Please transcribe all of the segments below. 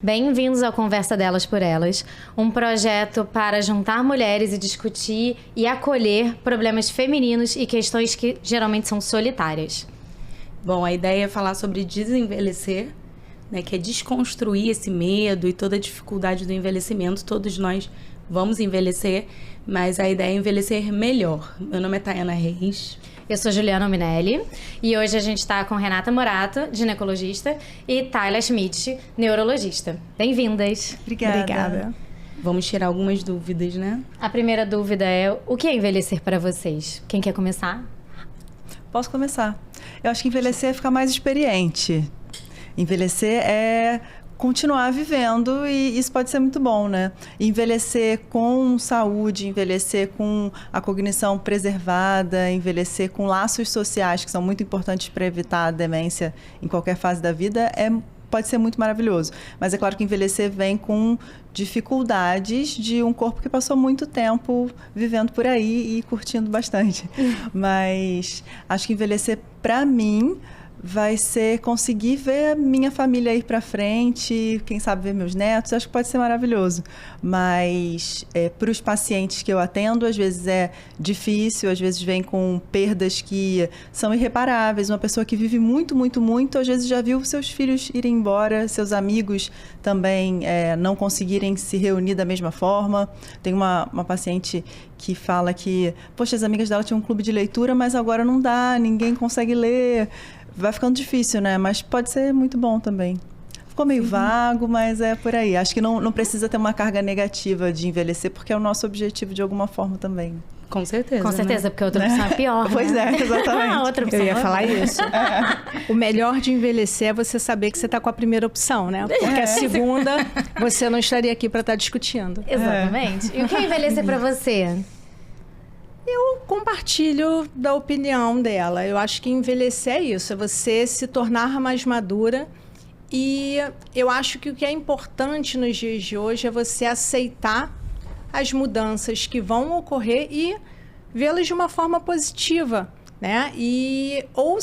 Bem-vindos ao Conversa Delas por Elas, um projeto para juntar mulheres e discutir e acolher problemas femininos e questões que geralmente são solitárias. Bom, a ideia é falar sobre desenvelhecer, né, que é desconstruir esse medo e toda a dificuldade do envelhecimento. Todos nós vamos envelhecer, mas a ideia é envelhecer melhor. Meu nome é Tayana Reis. Eu sou Juliana Minelli e hoje a gente está com Renata Morato, ginecologista, e Tayla Schmidt, neurologista. Bem-vindas. Obrigada. Vamos tirar algumas dúvidas, né? A primeira dúvida é, o que é envelhecer para vocês? Quem quer começar? Posso começar. Eu acho que envelhecer é ficar mais experiente. Envelhecer é continuar vivendo e isso pode ser muito bom, né? Envelhecer com saúde, envelhecer com a cognição preservada, envelhecer com laços sociais que são muito importantes para evitar a demência em qualquer fase da vida pode ser muito maravilhoso. Mas é claro que envelhecer vem com dificuldades de um corpo que passou muito tempo vivendo por aí e curtindo bastante. Mas acho que envelhecer, para mim, vai ser conseguir ver a minha família ir para frente, quem sabe ver meus netos, acho que pode ser maravilhoso. Mas para os pacientes que eu atendo, às vezes é difícil, às vezes vem com perdas que são irreparáveis. Uma pessoa que vive muito, muito, muito, às vezes já viu seus filhos irem embora, seus amigos também não conseguirem se reunir da mesma forma. Tem uma paciente que fala que, poxa, as amigas dela tinham um clube de leitura, mas agora não dá, ninguém consegue ler. Vai ficando difícil, né? Mas pode ser muito bom também. Ficou meio vago, mas é por aí. Acho que não precisa ter uma carga negativa de envelhecer, porque é o nosso objetivo de alguma forma também. Com certeza. Com certeza, né? Porque a outra opção é pior. Pois né? é, exatamente. A outra opção Eu ia falar isso. O melhor de envelhecer é você saber que você está com a primeira opção, né? Porque a segunda, você não estaria aqui para estar discutindo. Exatamente. E o que é envelhecer para você? Eu compartilho da opinião dela. Eu acho que envelhecer é isso, é você se tornar mais madura. E eu acho que o que é importante nos dias de hoje é você aceitar as mudanças que vão ocorrer e vê-las de uma forma positiva, né? Ou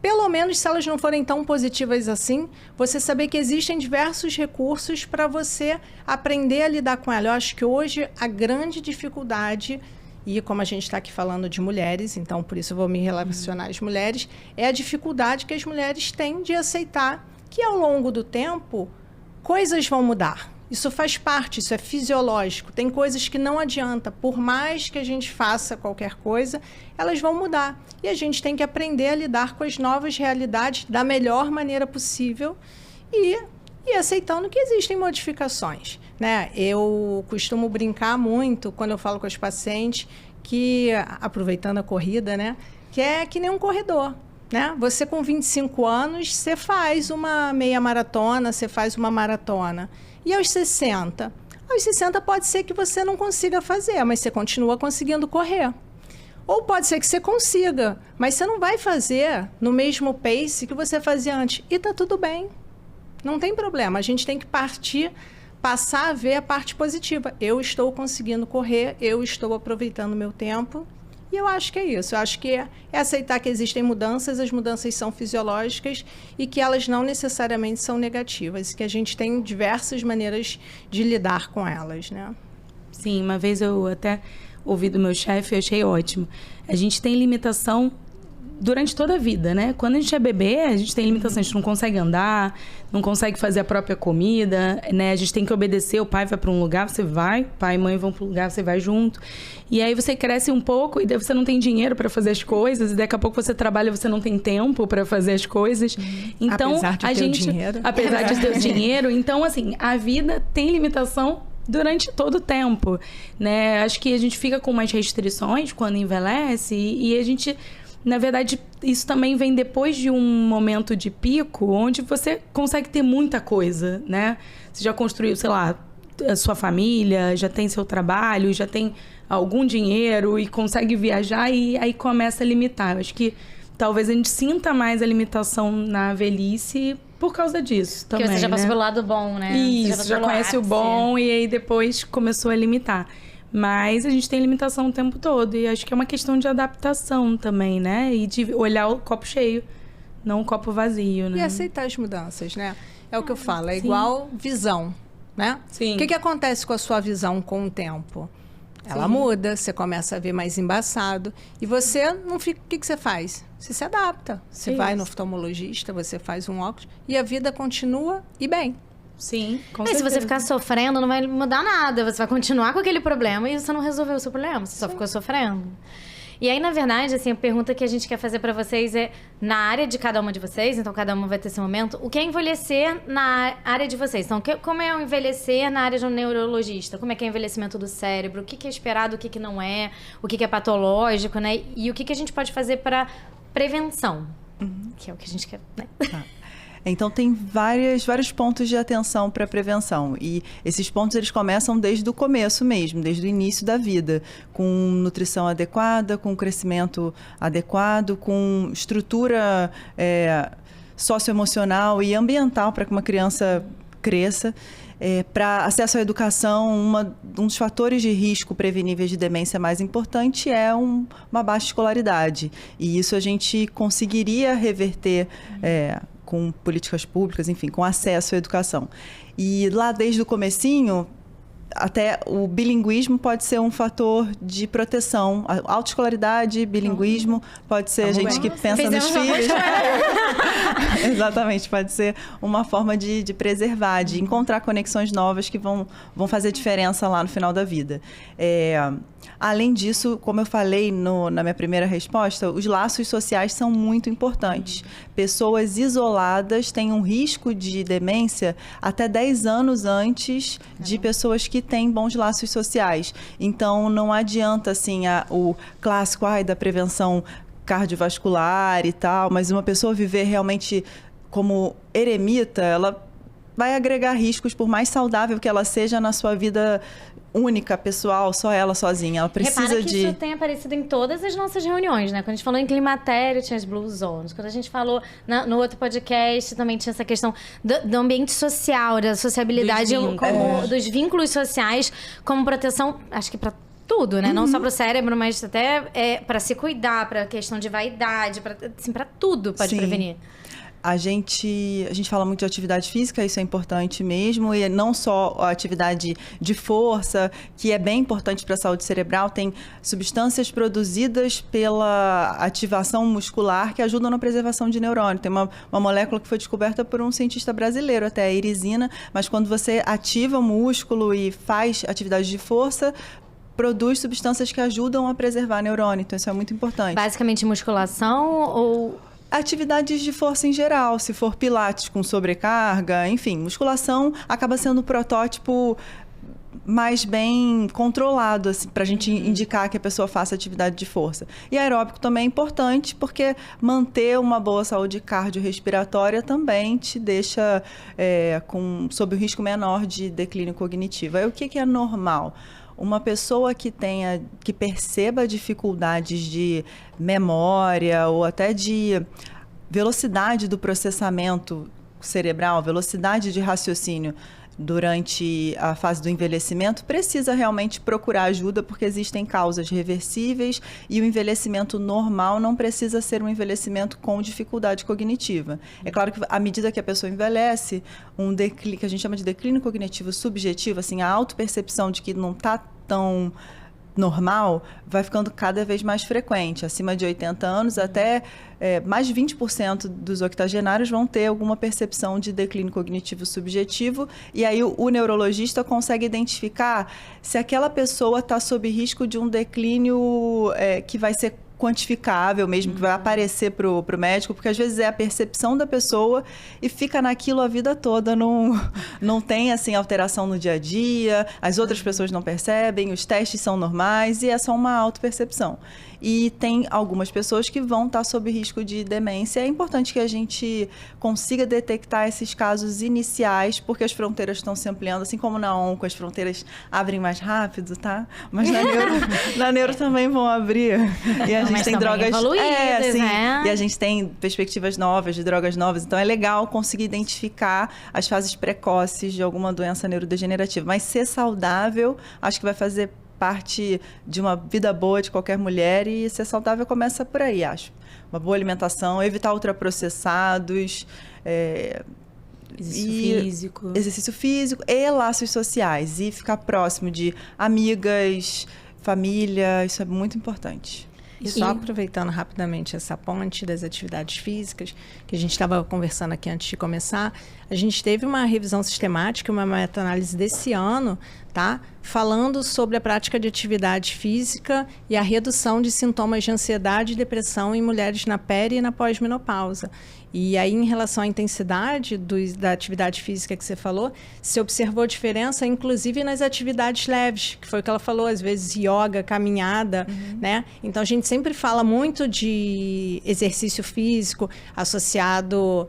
pelo menos, se elas não forem tão positivas assim, você saber que existem diversos recursos para você aprender a lidar com ela. Eu acho que hoje a grande dificuldade, e como a gente está aqui falando de mulheres, então por isso eu vou me relacionar às mulheres, é a dificuldade que as mulheres têm de aceitar que ao longo do tempo coisas vão mudar. Isso faz parte, isso é fisiológico. Tem coisas que não adianta, por mais que a gente faça qualquer coisa, elas vão mudar. E a gente tem que aprender a lidar com as novas realidades da melhor maneira possível e aceitando que existem modificações, né? Eu costumo brincar muito quando eu falo com as pacientes que, aproveitando a corrida, né, que é que nem um corredor, né? Você com 25 anos, você faz uma meia maratona, você faz uma maratona. E aos 60? Aos 60 pode ser que você não consiga fazer, mas você continua conseguindo correr. Ou pode ser que você consiga, mas você não vai fazer no mesmo pace que você fazia antes. E tá tudo bem. Não tem problema, a gente tem que passar a ver a parte positiva. Eu estou conseguindo correr, eu estou aproveitando o meu tempo. E eu acho que é isso. Eu acho que é aceitar que existem mudanças, as mudanças são fisiológicas e que elas não necessariamente são negativas. Que a gente tem diversas maneiras de lidar com elas, né? Sim, uma vez eu até ouvi do meu chefe, eu achei ótimo. A gente tem limitação durante toda a vida, né? Quando a gente é bebê, a gente tem limitação, a gente não consegue andar, não consegue fazer a própria comida, né? A gente tem que obedecer, o pai vai para um lugar, você vai, pai e mãe vão para um lugar, você vai junto. E aí você cresce um pouco e daí você não tem dinheiro para fazer as coisas, e daqui a pouco você trabalha, você não tem tempo para fazer as coisas. Então, apesar de ter o dinheiro, então assim, a vida tem limitação durante todo o tempo, né? Acho que a gente fica com mais restrições quando envelhece e a gente, na verdade, isso também vem depois de um momento de pico, onde você consegue ter muita coisa, né? Você já construiu, sei lá, a sua família, já tem seu trabalho, já tem algum dinheiro e consegue viajar e aí começa a limitar. Eu acho que talvez a gente sinta mais a limitação na velhice por causa disso também, porque você já passou né? pelo lado bom, né? Isso, já conhece o bom e aí depois começou a limitar. Mas a gente tem limitação o tempo todo. E acho que é uma questão de adaptação também, né? E de olhar o copo cheio, não o copo vazio, né? E aceitar as mudanças, né? É o que eu falo, é igual visão, né? Sim. O que acontece com a sua visão com o tempo? Ela Sim. muda, você começa a ver mais embaçado. E você não fica... O que você faz? Você se adapta. Você vai no oftalmologista, você faz um óculos e a vida continua e bem. Sim, com E se certeza. você ficar sofrendo, não vai mudar nada. Você vai continuar com aquele problema e você não resolveu o seu problema. Você só ficou sofrendo. E aí, na verdade, assim, a pergunta que a gente quer fazer pra vocês é, na área de cada uma de vocês, então cada uma vai ter esse momento, o que é envelhecer na área de vocês? Então, como é o envelhecer na área de um neurologista? Como é que é o envelhecimento do cérebro? O que é esperado, o que não é? O que é patológico, né? E o que a gente pode fazer pra prevenção? Que é o que a gente quer, né? Então, tem vários pontos de atenção para a prevenção. E esses pontos, eles começam desde o começo mesmo, desde o início da vida. Com nutrição adequada, com crescimento adequado, com estrutura socioemocional e ambiental para que uma criança cresça. Para acesso à educação, um dos fatores de risco preveníveis de demência mais importante é uma baixa escolaridade. E isso a gente conseguiria reverter com políticas públicas, enfim, com acesso à educação. E lá desde o comecinho, até o bilinguismo pode ser um fator de proteção. A autoescolaridade, bilinguismo, pode ser a gente que pensa nos filhos. Exatamente, pode ser uma forma de preservar, de encontrar conexões novas que vão fazer diferença lá no final da vida. Além disso, como eu falei na minha primeira resposta, os laços sociais são muito importantes. Pessoas isoladas têm um risco de demência até 10 anos antes de pessoas que têm bons laços sociais. Então, não adianta assim, o clássico da prevenção cardiovascular e tal, mas uma pessoa viver realmente como eremita, ela vai agregar riscos, por mais saudável que ela seja na sua vida única, pessoal, só ela sozinha. Ela precisa Repara que de... isso tem aparecido em todas as nossas reuniões, né? Quando a gente falou em climatério, tinha as Blue Zones. Quando a gente falou no outro podcast, também tinha essa questão do ambiente social, da sociabilidade, dos vínculos sociais, como proteção, acho que para tudo, né? Não só para o cérebro, mas até para se cuidar, para questão de vaidade, para tudo pode prevenir. A gente fala muito de atividade física, isso é importante mesmo, e não só a atividade de força, que é bem importante para a saúde cerebral, tem substâncias produzidas pela ativação muscular que ajudam na preservação de neurônio. Tem uma molécula que foi descoberta por um cientista brasileiro, até a irisina, mas quando você ativa o músculo e faz atividade de força, produz substâncias que ajudam a preservar neurônio, então isso é muito importante. Basicamente musculação ou... Atividades de força em geral, se for pilates com sobrecarga, enfim, musculação acaba sendo o protótipo mais bem controlado, assim, para a gente indicar que a pessoa faça atividade de força. E aeróbico também é importante, porque manter uma boa saúde cardiorrespiratória também te deixa sob o risco menor de declínio cognitivo. Aí o que é normal? Uma pessoa que perceba dificuldades de memória ou até de velocidade do processamento cerebral, velocidade de raciocínio durante a fase do envelhecimento, precisa realmente procurar ajuda, porque existem causas reversíveis e o envelhecimento normal não precisa ser um envelhecimento com dificuldade cognitiva. É claro que à medida que a pessoa envelhece, que a gente chama de declínio cognitivo subjetivo, assim, a autopercepção de que não está tão normal, vai ficando cada vez mais frequente. Acima de 80 anos, até mais de 20% dos octogenários vão ter alguma percepção de declínio cognitivo subjetivo, e aí o neurologista consegue identificar se aquela pessoa está sob risco de um declínio que vai ser quantificável mesmo, que vai aparecer pro médico, porque às vezes é a percepção da pessoa e fica naquilo a vida toda, não tem assim alteração no dia a dia, as outras pessoas não percebem, os testes são normais e é só uma autopercepção. E tem algumas pessoas que vão estar sob risco de demência. É importante que a gente consiga detectar esses casos iniciais, porque as fronteiras estão se ampliando, assim como na onco as fronteiras abrem mais rápido, tá? Mas na neuro também vão abrir. E a gente tem drogas evoluídas, né? E a gente tem perspectivas novas, de drogas novas. Então é legal conseguir identificar as fases precoces de alguma doença neurodegenerativa. Mas ser saudável, acho que vai fazer parte de uma vida boa de qualquer mulher, e ser saudável começa por aí, acho. Uma boa alimentação, evitar ultraprocessados, Exercício físico e laços sociais. E ficar próximo de amigas, família, isso é muito importante. E só aproveitando rapidamente essa ponte das atividades físicas, que a gente estava conversando aqui antes de começar, a gente teve uma revisão sistemática, uma meta-análise desse ano, tá? Falando sobre a prática de atividade física e a redução de sintomas de ansiedade e depressão em mulheres na peri e na pós-menopausa. E aí, em relação à intensidade da atividade física que você falou, se observou diferença, inclusive nas atividades leves, que foi o que ela falou, às vezes yoga, caminhada, né? Então, a gente sempre fala muito de exercício físico associado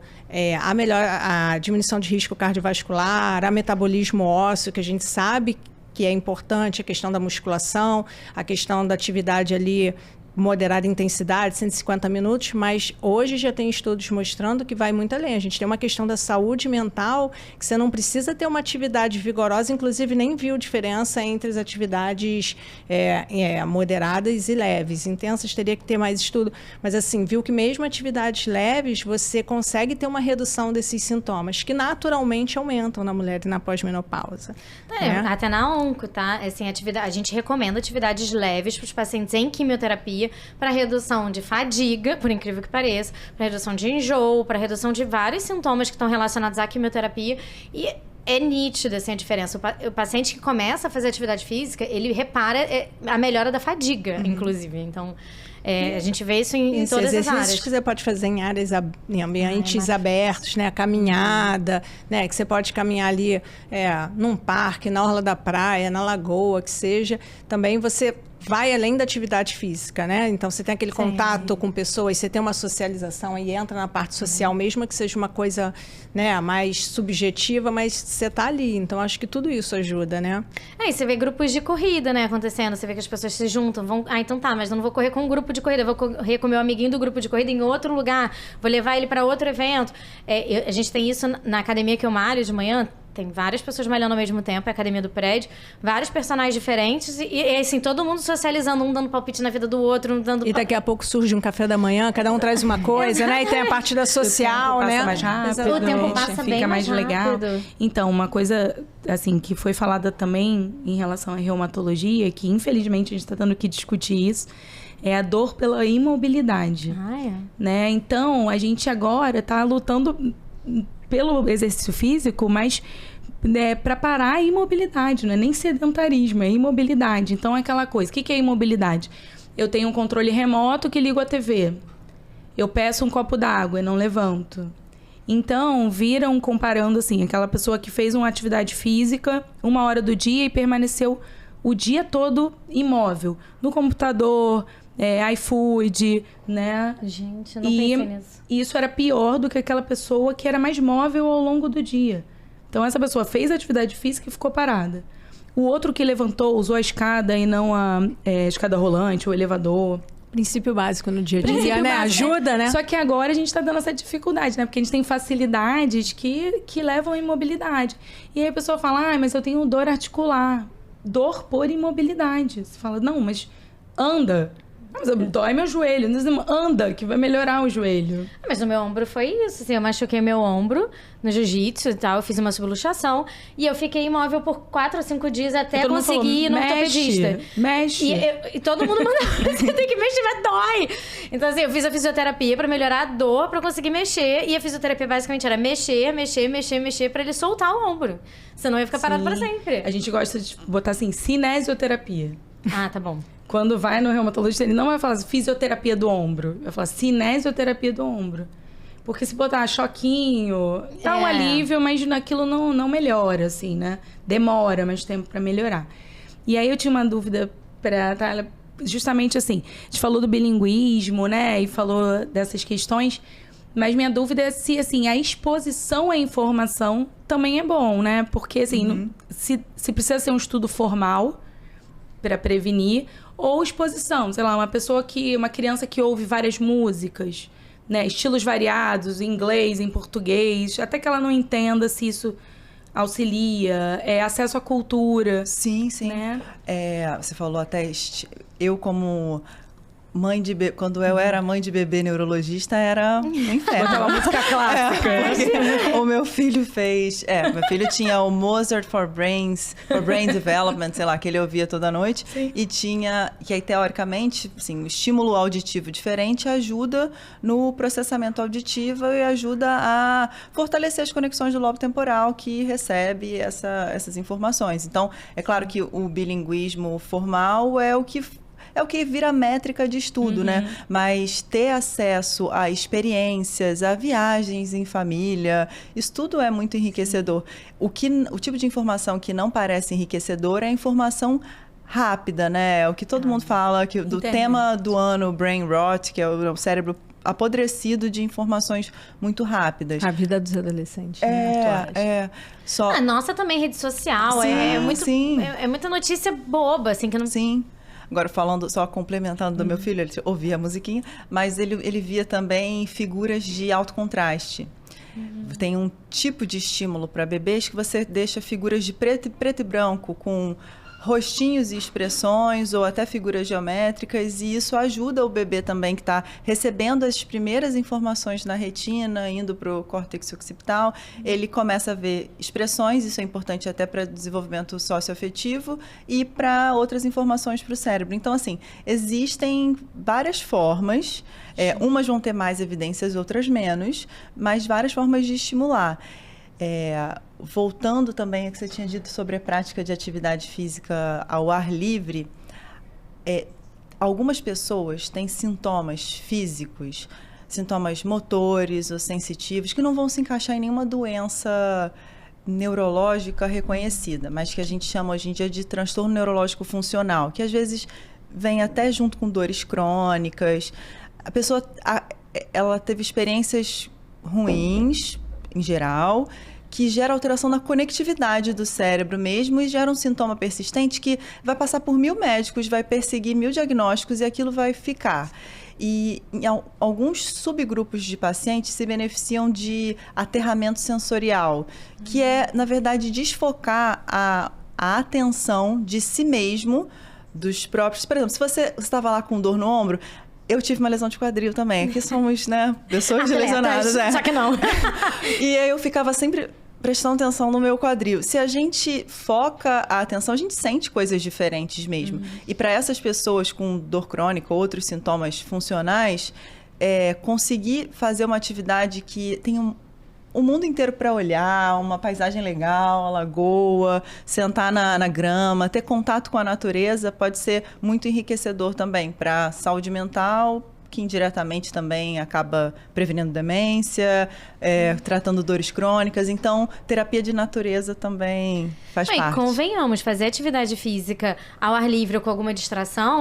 à diminuição de risco cardiovascular, a metabolismo ósseo, que a gente sabe que é importante, a questão da musculação, a questão da atividade ali moderada intensidade, 150 minutos, mas hoje já tem estudos mostrando que vai muito além. A gente tem uma questão da saúde mental, que você não precisa ter uma atividade vigorosa, inclusive nem viu diferença entre as atividades moderadas e leves. Intensas teria que ter mais estudo, mas assim, viu que mesmo atividades leves, você consegue ter uma redução desses sintomas, que naturalmente aumentam na mulher e na pós-menopausa. Até na onco, tá? Assim, a gente recomenda atividades leves para os pacientes em quimioterapia, para redução de fadiga, por incrível que pareça, para redução de enjoo, para redução de vários sintomas que estão relacionados à quimioterapia. E é nítida assim, a diferença. O paciente que começa a fazer atividade física, ele repara a melhora da fadiga, inclusive. Então, a gente vê isso em todas as áreas. Que você pode fazer em áreas, em ambientes abertos, né? A caminhada, né? Que você pode caminhar ali num parque, na orla da praia, na lagoa, que seja. Também você vai além da atividade física, né? Então, você tem aquele contato com pessoas, você tem uma socialização e entra na parte social, mesmo que seja uma coisa, né, mais subjetiva, mas você está ali. Então, acho que tudo isso ajuda, né? E você vê grupos de corrida, né, acontecendo. Você vê que as pessoas se juntam, então tá, mas eu não vou correr com um grupo de corrida, eu vou correr com o meu amiguinho do grupo de corrida em outro lugar, vou levar ele para outro evento. A gente tem isso na academia que eu malho de manhã. Tem várias pessoas malhando ao mesmo tempo, é a academia do prédio, vários personagens diferentes e assim, todo mundo socializando, um dando palpite na vida do outro, um dando... E daqui a pouco surge um café da manhã, cada um traz uma coisa, né? E tem a parte da social, né? O tempo passa mais rápido, o tempo passa bem fica mais legal. rápido. Então, uma coisa, assim, que foi falada também em relação à reumatologia, que infelizmente a gente está tendo que discutir isso, é a dor pela imobilidade. Né? Então, a gente agora está lutando pelo exercício físico, mas para parar a imobilidade, não é nem sedentarismo, é imobilidade. Então, é aquela coisa. O que é imobilidade? Eu tenho um controle remoto que ligo a TV. Eu peço um copo d'água e não levanto. Então, viram comparando assim, aquela pessoa que fez uma atividade física 1 hora do dia e permaneceu o dia todo imóvel. No computador, iFood, né? Gente, eu não pensei nisso. E isso era pior do que aquela pessoa que era mais móvel ao longo do dia. Então, essa pessoa fez atividade física e ficou parada. O outro que levantou, usou a escada e não a escada rolante, o elevador. Princípio básico no dia a dia, né? Ajuda, né? Só que agora a gente tá dando essa dificuldade, né? Porque a gente tem facilidades que levam à imobilidade. E aí a pessoa fala, mas eu tenho dor articular. Dor por imobilidade. Você fala, não, mas anda. Mas dói meu joelho. Anda, que vai melhorar o joelho. Mas no meu ombro foi isso. Assim, eu machuquei meu ombro no jiu-jitsu e tal. Eu fiz uma subluxação. E eu fiquei imóvel por 4 ou 5 dias até conseguir ir no ortopedista. Mexe. E todo mundo manda, você tem que mexer, mas dói. Então, assim, eu fiz a fisioterapia pra melhorar a dor, pra conseguir mexer. E a fisioterapia basicamente era mexer pra ele soltar o ombro. Senão eu ia ficar parado pra sempre. A gente gosta de botar assim, cinesioterapia. Ah, tá bom. Quando vai no reumatologista, ele não vai falar fisioterapia do ombro. Vai falar cinesioterapia do ombro. Porque se botar choquinho, dá um alívio, mas aquilo não melhora, assim, né? Demora mais tempo pra melhorar. E aí eu tinha uma dúvida pra justamente assim, a gente falou do bilinguismo, né? E falou dessas questões. Mas minha dúvida é se, assim, a exposição à informação também é bom, né? Porque, assim, se precisa ser um estudo formal para prevenir, ou exposição, sei lá, uma criança que ouve várias músicas, né, estilos variados, em inglês, em português, até que ela não entenda se isso auxilia, acesso à cultura. Sim, sim. Né? Você falou até, eu como quando eu era mãe de bebê neurologista, era um inferno. Aquela música clássica. O meu filho fez... meu filho tinha o Mozart for Brain Development, sei lá, que ele ouvia toda noite. Sim. E tinha... Que aí, teoricamente, assim, o estímulo auditivo diferente ajuda no processamento auditivo e ajuda a fortalecer as conexões do lobo temporal que recebe essas informações. Então, é claro que o bilinguismo formal é o que vira métrica de estudo, né? Mas ter acesso a experiências, a viagens em família, isso tudo é muito enriquecedor. O tipo de informação que não parece enriquecedor é a informação rápida, né? O que todo mundo fala, que do tema do ano, brain rot, que é o cérebro apodrecido de informações muito rápidas. A vida dos adolescentes, atuais. A nossa também, rede social, é muita notícia boba, assim, que não... Sim. Agora, só complementando do meu filho, ele ouvia a musiquinha, mas ele via também figuras de alto contraste. Tem um tipo de estímulo para bebês que você deixa figuras de preto e branco, com rostinhos e expressões, ou até figuras geométricas, e isso ajuda o bebê também, que está recebendo as primeiras informações na retina, indo para o córtex occipital, ele começa a ver expressões, isso é importante até para desenvolvimento socioafetivo, e para outras informações para o cérebro. Então, assim, existem várias formas, umas vão ter mais evidências, outras menos, mas várias formas de estimular. Voltando também ao que você tinha dito sobre a prática de atividade física ao ar livre, algumas pessoas têm sintomas físicos, sintomas motores ou sensitivos, que não vão se encaixar em nenhuma doença neurológica reconhecida, mas que a gente chama hoje em dia de transtorno neurológico funcional, que às vezes vem até junto com dores crônicas. A pessoa ela teve experiências ruins, em geral, que gera alteração na conectividade do cérebro mesmo e gera um sintoma persistente que vai passar por 1000 médicos, vai perseguir 1000 diagnósticos e aquilo vai ficar. E alguns subgrupos de pacientes se beneficiam de aterramento sensorial, que é, na verdade, desfocar a atenção de si mesmo, dos próprios... Por exemplo, se você estava lá com dor no ombro... Eu tive uma lesão de quadril também. Aqui somos, né, pessoas lesionadas. Só que não. E aí eu ficava sempre prestando atenção no meu quadril. Se a gente foca a atenção, a gente sente coisas diferentes mesmo. E para essas pessoas com dor crônica ou outros sintomas funcionais, conseguir fazer uma atividade que tem o mundo inteiro para olhar, uma paisagem legal, a lagoa, sentar na grama, ter contato com a natureza pode ser muito enriquecedor também para a saúde mental, que indiretamente também acaba prevenindo demência, tratando dores crônicas. Então, terapia de natureza também faz parte. Convenhamos, fazer atividade física ao ar livre ou com alguma distração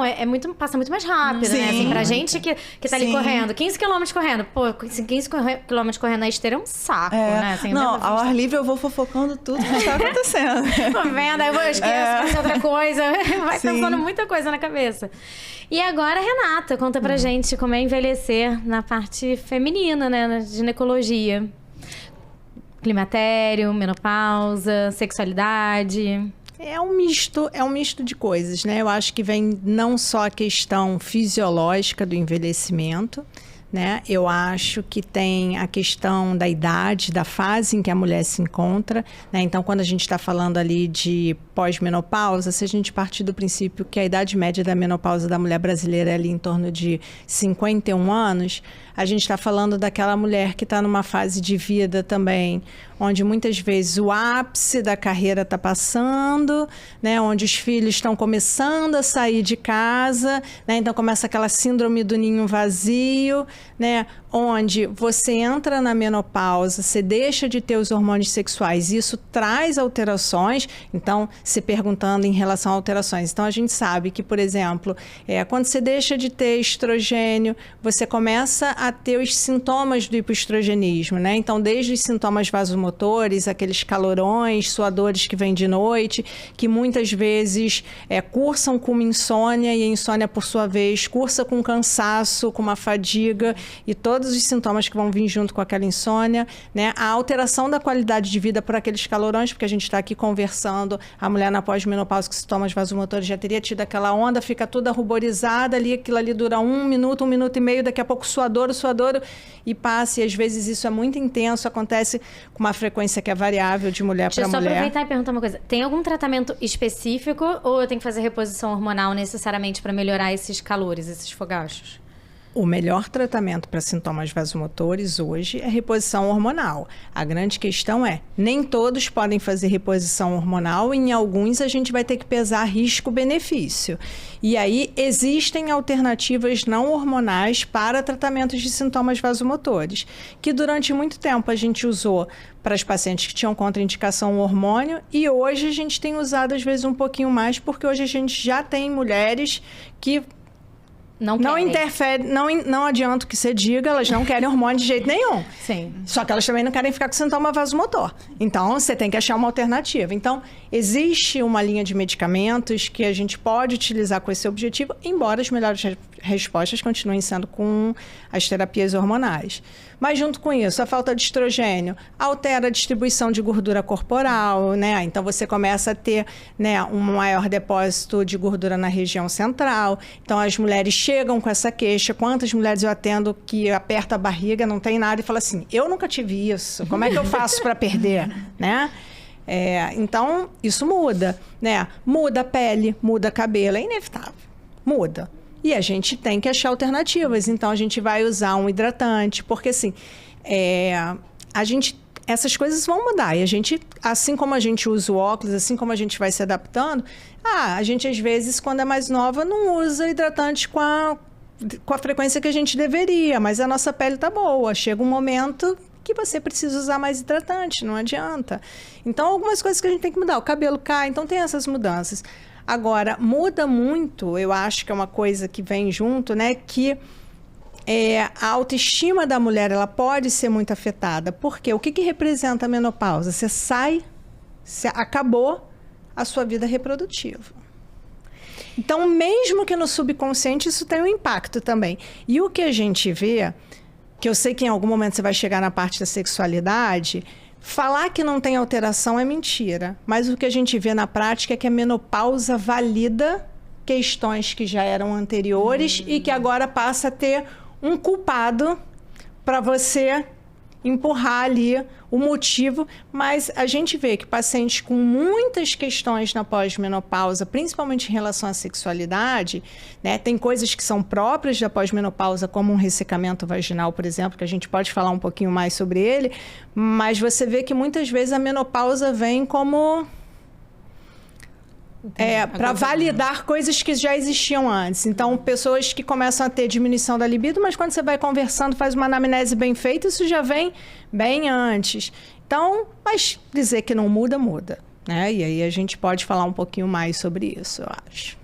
passa muito mais rápido, né? Assim, pra gente que tá ali correndo, 15 km correndo. Pô, 15 km correndo na esteira é um saco, né? Assim, não, ao ar livre eu vou fofocando tudo que está acontecendo. Tô vendo, aí eu esqueço, fazer outra coisa. Vai pensando muita coisa na cabeça. E agora, Renata, conta pra gente como é envelhecer na parte feminina, né? Na ginecologia. Climatério, menopausa, sexualidade. É um misto de coisas, né? Eu acho que vem não só a questão fisiológica do envelhecimento, né? Eu acho que tem a questão da idade, da fase em que a mulher se encontra, né? Então, quando a gente está falando ali de pós-menopausa, se a gente partir do princípio que a idade média da menopausa da mulher brasileira é ali em torno de 51 anos, a gente está falando daquela mulher que está numa fase de vida também, onde muitas vezes o ápice da carreira está passando, né? Onde os filhos estão começando a sair de casa, né? Então começa aquela síndrome do ninho vazio, né? Onde você entra na menopausa, você deixa de ter os hormônios sexuais, isso traz alterações. Então, se perguntando em relação a alterações, então a gente sabe que, por exemplo, quando você deixa de ter estrogênio, você começa a ter os sintomas do hipoestrogenismo, né? Então, desde os sintomas vasomotores, aqueles calorões, suadores que vêm de noite, que muitas vezes cursam com uma insônia, e a insônia, por sua vez, cursa com cansaço, com uma fadiga, e todos os sintomas que vão vir junto com aquela insônia, né? A alteração da qualidade de vida por aqueles calorões, porque a gente está aqui conversando, a mulher mulher na pós-menopausa com sintomas vasomotores já teria tido aquela onda, fica toda ruborizada ali, aquilo ali dura 1 minuto, 1 minuto e meio, daqui a pouco suadouro e passa, e às vezes isso é muito intenso, acontece com uma frequência que é variável de mulher para mulher. Deixa eu só aproveitar e perguntar uma coisa. Tem algum tratamento específico ou eu tenho que fazer reposição hormonal necessariamente para melhorar esses calores, esses fogachos? O melhor tratamento para sintomas vasomotores hoje é reposição hormonal. A grande questão é, nem todos podem fazer reposição hormonal, e em alguns a gente vai ter que pesar risco-benefício. E aí existem alternativas não hormonais para tratamentos de sintomas vasomotores, que durante muito tempo a gente usou para as pacientes que tinham contraindicação ao hormônio, e hoje a gente tem usado às vezes um pouquinho mais, porque hoje a gente já tem mulheres que não interfere, não adianta o que você diga, elas não querem hormônio de jeito nenhum. Sim. Só que elas também não querem ficar com sintoma vasomotor. Então, você tem que achar uma alternativa. Então, existe uma linha de medicamentos que a gente pode utilizar com esse objetivo, embora as melhores respostas continuem sendo com as terapias hormonais. Mas, junto com isso, a falta de estrogênio altera a distribuição de gordura corporal, né? Então, você começa a ter, né, um maior depósito de gordura na região central. Então, as mulheres chegam com essa queixa. Quantas mulheres eu atendo que aperta a barriga, não tem nada, e fala assim, eu nunca tive isso, como é que eu faço para perder, né? Então, isso muda, né? Muda a pele, muda cabelo, é inevitável, muda. E a gente tem que achar alternativas. Então, a gente vai usar um hidratante, porque assim, essas coisas vão mudar. E a gente, assim como a gente usa o óculos, assim como a gente vai se adaptando, a gente às vezes, quando é mais nova, não usa hidratante com a frequência que a gente deveria, mas a nossa pele tá boa. Chega um momento que você precisa usar mais hidratante, não adianta. Então, algumas coisas que a gente tem que mudar. O cabelo cai, então tem essas mudanças. Agora, muda muito, eu acho que é uma coisa que vem junto, né? Que a autoestima da mulher, ela pode ser muito afetada. Por quê? O que representa a menopausa? Você acabou a sua vida reprodutiva. Então, mesmo que no subconsciente, isso tem um impacto também. E o que a gente vê, que eu sei que em algum momento você vai chegar na parte da sexualidade, falar que não tem alteração é mentira. Mas o que a gente vê na prática é que a menopausa valida questões que já eram anteriores e que agora passa a ter um culpado para você empurrar ali o motivo. Mas a gente vê que pacientes com muitas questões na pós-menopausa, principalmente em relação à sexualidade, né, tem coisas que são próprias da pós-menopausa, como um ressecamento vaginal, por exemplo, que a gente pode falar um pouquinho mais sobre ele, mas você vê que muitas vezes a menopausa vem como para validar coisas que já existiam antes. Então, pessoas que começam a ter diminuição da libido, mas quando você vai conversando, faz uma anamnese bem feita, isso já vem bem antes. Então, mas dizer que não muda, muda, né? E aí a gente pode falar um pouquinho mais sobre isso, eu acho.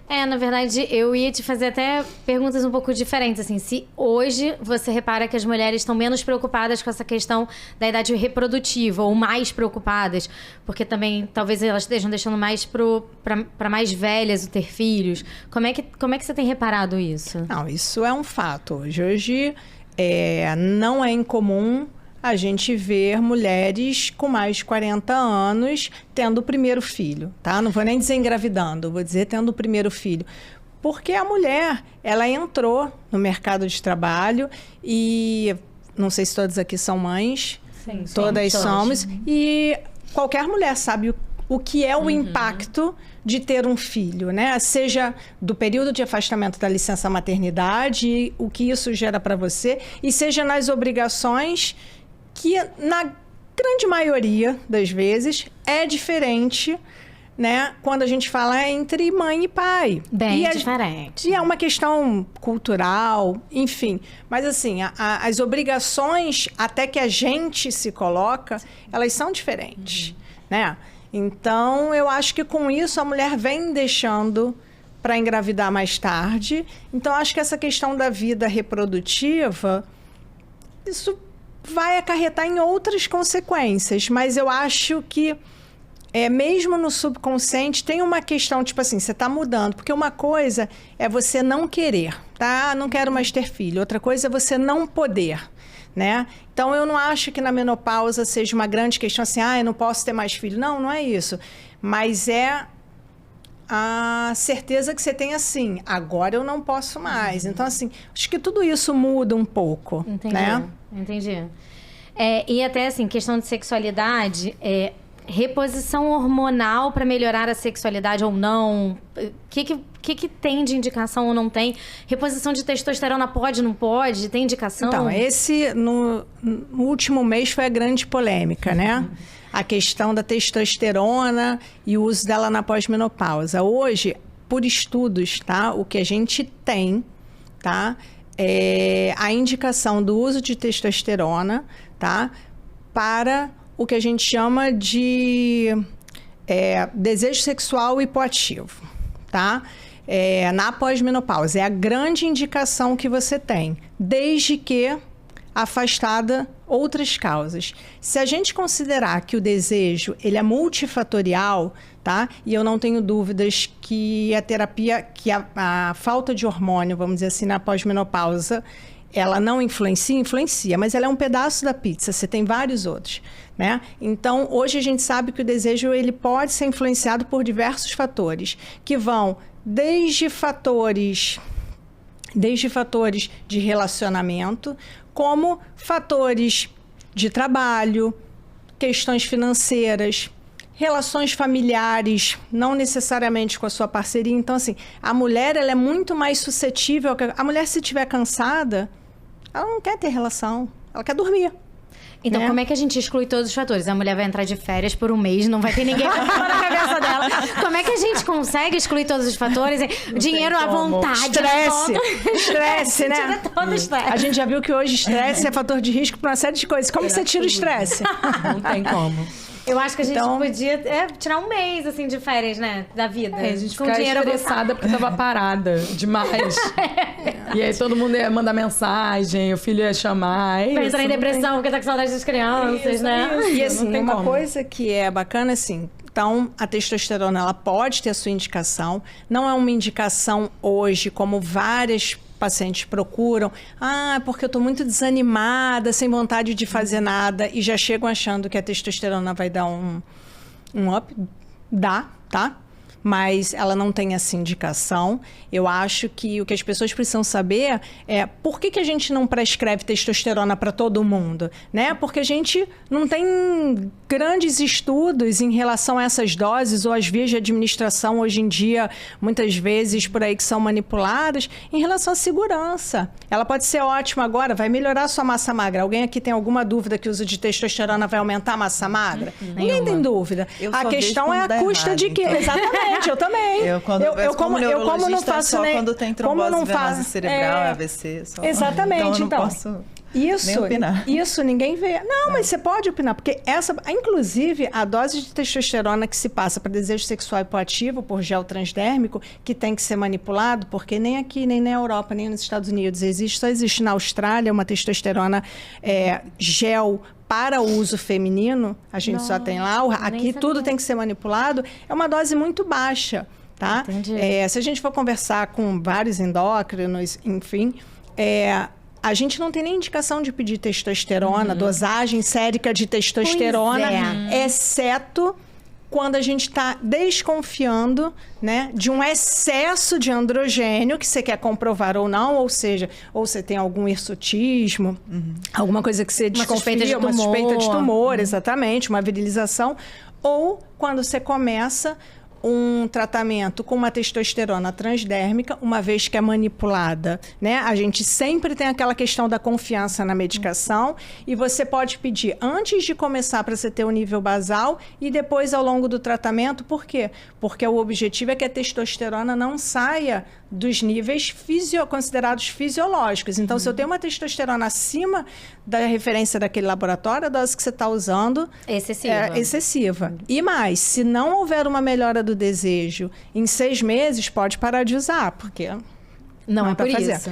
Na verdade, eu ia te fazer até perguntas um pouco diferentes, assim, se hoje você repara que as mulheres estão menos preocupadas com essa questão da idade reprodutiva, ou mais preocupadas, porque também talvez elas estejam deixando mais para mais velhas o ter filhos. Como é que você tem reparado isso? Não, isso é um fato. Hoje não é incomum a gente ver mulheres com mais de 40 anos tendo o primeiro filho, tá? Não vou nem dizer engravidando, vou dizer tendo o primeiro filho. Porque a mulher, ela entrou no mercado de trabalho e não sei se todas aqui são mães, Sim, todas somos, e qualquer mulher sabe o que é o impacto de ter um filho, né? Seja do período de afastamento da licença maternidade, o que isso gera para você, e seja nas obrigações que, na grande maioria das vezes, é diferente, né? Quando a gente fala entre mãe e pai. Bem diferente. E é uma questão cultural, enfim. Mas, assim, as obrigações, até que a gente se coloca, elas são diferentes, né? Então, eu acho que com isso a mulher vem deixando para engravidar mais tarde. Então, acho que essa questão da vida reprodutiva, isso vai acarretar em outras consequências, mas eu acho que mesmo no subconsciente tem uma questão, tipo assim, você está mudando, porque uma coisa é você não querer, tá? Não quero mais ter filho. Outra coisa é você não poder, né? Então, eu não acho que na menopausa seja uma grande questão assim, eu não posso ter mais filho. Não, não é isso. Mas é a certeza que você tem assim, agora eu não posso mais. Então, assim, acho que tudo isso muda um pouco, né? Entendi. E até, assim, questão de sexualidade, reposição hormonal para melhorar a sexualidade ou não? O que tem de indicação ou não tem? Reposição de testosterona pode, não pode? Tem indicação? Então, esse, no último mês, foi a grande polêmica, né? A questão da testosterona e o uso dela na pós-menopausa. Hoje, por estudos, tá? O que a gente tem, tá? É a indicação do uso de testosterona, tá? Para o que a gente chama de desejo sexual hipoativo, tá? Na pós-menopausa. É a grande indicação que você tem, desde que afastada outras causas. Se a gente considerar que o desejo ele é multifatorial, tá? E eu não tenho dúvidas que a terapia, que a falta de hormônio, vamos dizer assim, na pós-menopausa, ela não influencia, mas ela é um pedaço da pizza, você tem vários outros, né? Então, hoje a gente sabe que o desejo ele pode ser influenciado por diversos fatores, que vão desde fatores de relacionamento, como fatores de trabalho, questões financeiras, relações familiares, não necessariamente com a sua parceria. Então, assim, a mulher ela é muito mais suscetível. A mulher, se estiver cansada, ela não quer ter relação, ela quer dormir. Então, como é que a gente exclui todos os fatores? A mulher vai entrar de férias por um mês, não vai ter ninguém pra falar na cabeça dela. Como é que a gente consegue excluir todos os fatores? Dinheiro à vontade. Estresse, né? Tira todo o estresse. A gente já viu que hoje estresse é fator de risco para uma série de coisas. Como você tira o estresse? Não tem como. Eu acho que a gente podia tirar um mês, assim, de férias, né? Da vida. A gente com ficar dinheiro estressada porque tava parada demais. E aí todo mundo ia mandar mensagem, o filho ia chamar. Vai entrar em depressão porque tá com saudade das crianças, né? E assim, uma coisa que é bacana, assim... Então, a testosterona, ela pode ter a sua indicação. Não é uma indicação hoje, como várias pacientes procuram. Porque eu tô muito desanimada, sem vontade de fazer nada. E já chegam achando que a testosterona vai dar um up. Dá, tá? Mas ela não tem essa indicação. Eu acho que o que as pessoas precisam saber é por que a gente não prescreve testosterona para todo mundo, né? Porque a gente não tem grandes estudos em relação a essas doses ou as vias de administração hoje em dia, muitas vezes por aí que são manipuladas, em relação à segurança. Ela pode ser ótima agora, vai melhorar a sua massa magra. Alguém aqui tem alguma dúvida que o uso de testosterona vai aumentar a massa magra? Ninguém tem dúvida. A questão é a custa de quê? Então. Exatamente. Eu também. Como não faço só quando tem trombose venosa cerebral, AVC. Só. Exatamente. Então, eu não posso nem opinar. Isso ninguém vê. Não, mas você pode opinar, porque inclusive, a dose de testosterona que se passa para desejo sexual hipoativo por gel transdérmico, que tem que ser manipulado, porque nem aqui, nem na Europa, nem nos Estados Unidos só existe na Austrália uma testosterona gel para o uso feminino, a gente só tem lá, aqui tudo tem que ser manipulado, é uma dose muito baixa, tá? Se a gente for conversar com vários endócrinos, enfim, a gente não tem nem indicação de pedir testosterona, dosagem sérica de testosterona, exceto quando a gente está desconfiando, né, de um excesso de androgênio, que você quer comprovar ou não, ou seja, ou você tem algum hirsutismo, alguma coisa que você desconfia, uma suspeita de tumor, exatamente, uma virilização, ou quando você começa um tratamento com uma testosterona transdérmica, uma vez que é manipulada, né? A gente sempre tem aquela questão da confiança na medicação e você pode pedir antes de começar para você ter o nível basal e depois ao longo do tratamento. Por quê? Porque o objetivo é que a testosterona não saia dos níveis considerados fisiológicos. Então, se eu tenho uma testosterona acima da referência daquele laboratório, a dose que você está usando é excessiva. E mais, se não houver uma melhora do desejo em 6 meses, pode parar de usar, porque não é para por fazer. isso.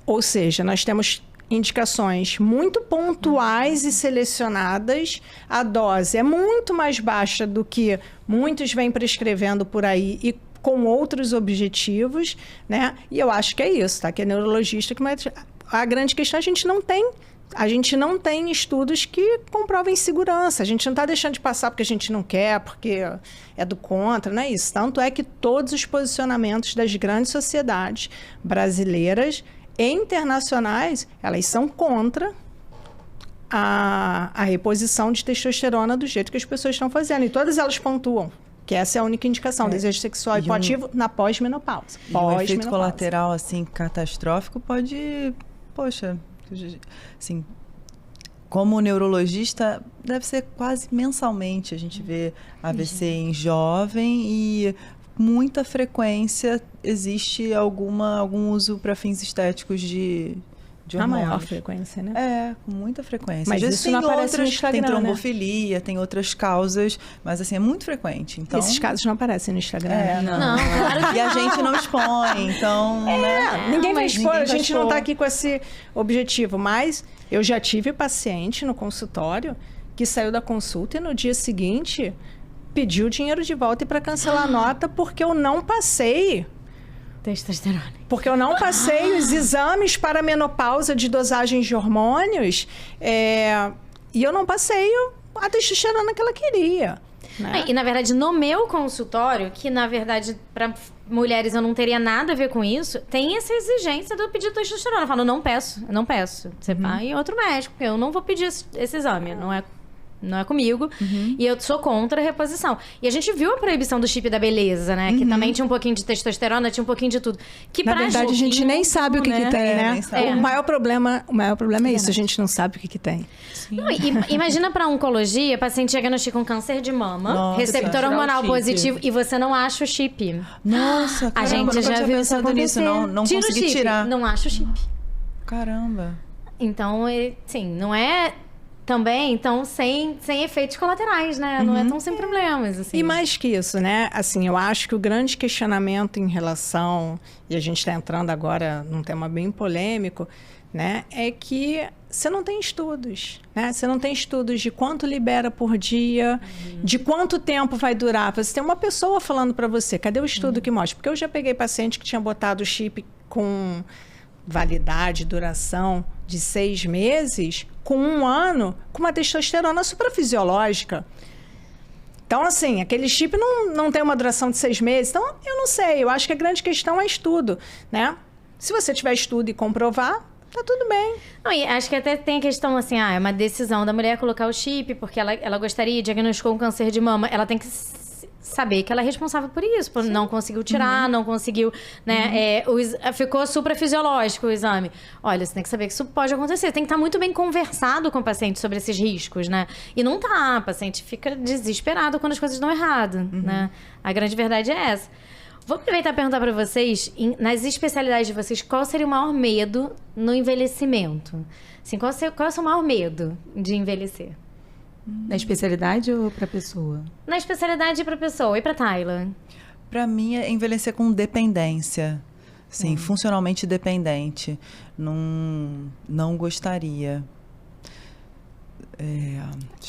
Ou seja, nós temos indicações muito pontuais e selecionadas. A dose é muito mais baixa do que muitos vêm prescrevendo por aí e com outros objetivos, né? E eu acho que é isso, tá? Que é neurologista que a grande questão, a gente não tem a gente não tem estudos que comprovem segurança. A gente não está deixando de passar porque a gente não quer, porque é do contra, não é isso. Tanto é que todos os posicionamentos das grandes sociedades brasileiras e internacionais, elas são contra a reposição de testosterona do jeito que as pessoas estão fazendo. E todas elas pontuam que essa é a única indicação, desejo sexual hipoativo na pós-menopausa. Um efeito colateral, assim, catastrófico pode... Poxa, assim, como neurologista, deve ser quase mensalmente a gente vê AVC em jovem e muita frequência existe algum uso para fins estéticos de hormônios. A maior frequência, né? É, com muita frequência. Mas isso não aparece no Instagram, tem trombofilia, tem outras causas, mas assim, é muito frequente. Então... Esses casos não aparecem no Instagram. Não, claro que E a gente não expõe, então... Ninguém vai expor, a gente não está tá aqui com esse objetivo, mas eu já tive paciente no consultório que saiu da consulta e no dia seguinte pediu dinheiro de volta e para cancelar a nota porque eu não passei... Testosterona. Porque eu não passei os exames para menopausa de dosagens de hormônios e eu não passei a testosterona que ela queria. Né? E, na verdade, no meu consultório, que, na verdade, para mulheres eu não teria nada a ver com isso, tem essa exigência do pedido de testosterona. Eu falo, não peço. Você vai em outro médico, porque eu não vou pedir esse exame. Não é comigo. E eu sou contra a reposição. E a gente viu a proibição do chip da beleza, né? Que também tinha um pouquinho de testosterona, tinha um pouquinho de tudo. Que na verdade, a gente nem sabe o que tem, né? O maior problema é isso, a gente não sabe o que tem. Não, imagina pra oncologia, paciente diagnostica um câncer de mama, receptor hormonal positivo, e você não acha o chip. Nossa, a gente já viu isso acontecer. Não Tira consegui o chip, tirar. não acha o chip. Caramba. Então, sim, não é... Também, então, sem efeitos colaterais, né? Não é tão sem problemas, assim. E mais que isso, né? Assim, eu acho que o grande questionamento em relação... E a gente está entrando agora num tema bem polêmico, né? É que você não tem estudos, né? Você não tem estudos de quanto libera por dia, de quanto tempo vai durar. Você tem uma pessoa falando para você, cadê o estudo que mostra? Porque eu já peguei paciente que tinha botado o chip com validade, duração de 6 meses, com 1 ano, com uma testosterona suprafisiológica. Então, assim, aquele chip não tem uma duração de 6 meses. Então, eu não sei. Eu acho que a grande questão é estudo, né? Se você tiver estudo e comprovar, tá tudo bem. Não, e acho que até tem a questão, assim, é uma decisão da mulher colocar o chip, porque ela gostaria, diagnosticou um câncer de mama, ela tem que saber que ela é responsável por isso, por não conseguiu tirar, não conseguiu, né, ficou suprafisiológico o exame. Olha, você tem que saber que isso pode acontecer, tem que estar muito bem conversado com o paciente sobre esses riscos, né, e não tá, o paciente fica desesperado quando as coisas dão errado, né, a grande verdade é essa. Vou aproveitar e perguntar para vocês, nas especialidades de vocês, qual seria o maior medo no envelhecimento? Assim, qual é o seu maior medo de envelhecer? Na especialidade ou pra pessoa? Na especialidade para pessoa. E para Tayla? Para mim é envelhecer com dependência. Sim, funcionalmente dependente. Não gostaria.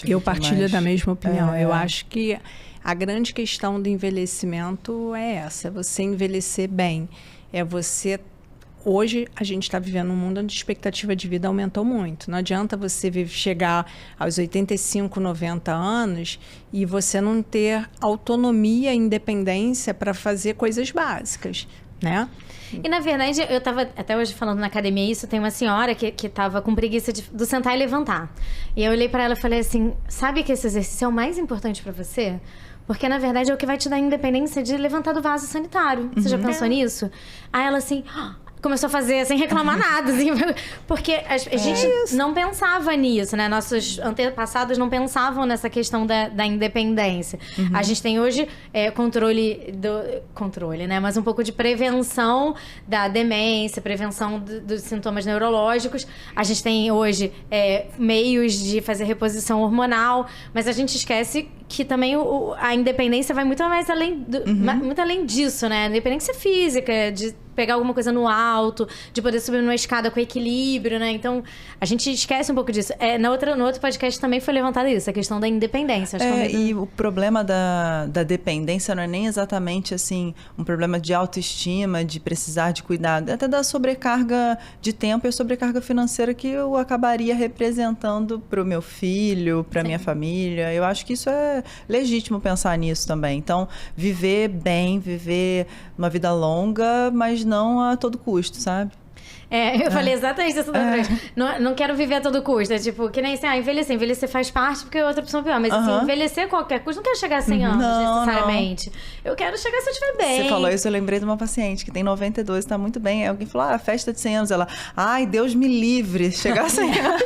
Eu partilho da mesma opinião. Eu acho que a grande questão do envelhecimento é essa. É você envelhecer bem. É você... Hoje, a gente está vivendo um mundo onde a expectativa de vida aumentou muito. Não adianta você chegar aos 85, 90 anos e você não ter autonomia e independência para fazer coisas básicas, né? E, na verdade, eu estava até hoje falando na academia isso, tem uma senhora que estava com preguiça do sentar e levantar. E eu olhei para ela e falei assim, sabe que esse exercício é o mais importante para você? Porque, na verdade, é o que vai te dar independência de levantar do vaso sanitário. Você já pensou nisso? Aí ela assim... começou a fazer sem reclamar nada, assim, porque a gente não pensava nisso, né? Nossos antepassados não pensavam nessa questão da independência. A gente tem hoje controle, né? Mas um pouco de prevenção da demência, prevenção dos sintomas neurológicos. A gente tem hoje meios de fazer reposição hormonal, mas a gente esquece que também a independência vai muito mais além muito além disso, né? A independência física, de pegar alguma coisa no alto, de poder subir numa escada com equilíbrio, né? Então, a gente esquece um pouco disso. No outro podcast também foi levantada isso, a questão da independência. Acho que e o problema da dependência não é nem exatamente, assim, um problema de autoestima, de precisar de cuidado. É até da sobrecarga de tempo e a sobrecarga financeira que eu acabaria representando para o meu filho, para minha família. Eu acho que isso é legítimo pensar nisso também. Então, viver bem, viver uma vida longa, mas não a todo custo, sabe? Eu falei exatamente isso da vez. Não quero viver a todo custo. É tipo, que nem assim, envelhecer. Envelhecer faz parte porque é outra opção pior. Mas assim, envelhecer a qualquer custo, não quero chegar a 100 anos, necessariamente. Não. Eu quero chegar se eu estiver bem. Você falou isso, eu lembrei de uma paciente que tem 92, tá muito bem. Aí alguém falou, festa de 100 anos. Ela, ai, Deus me livre, chegar a 100 anos.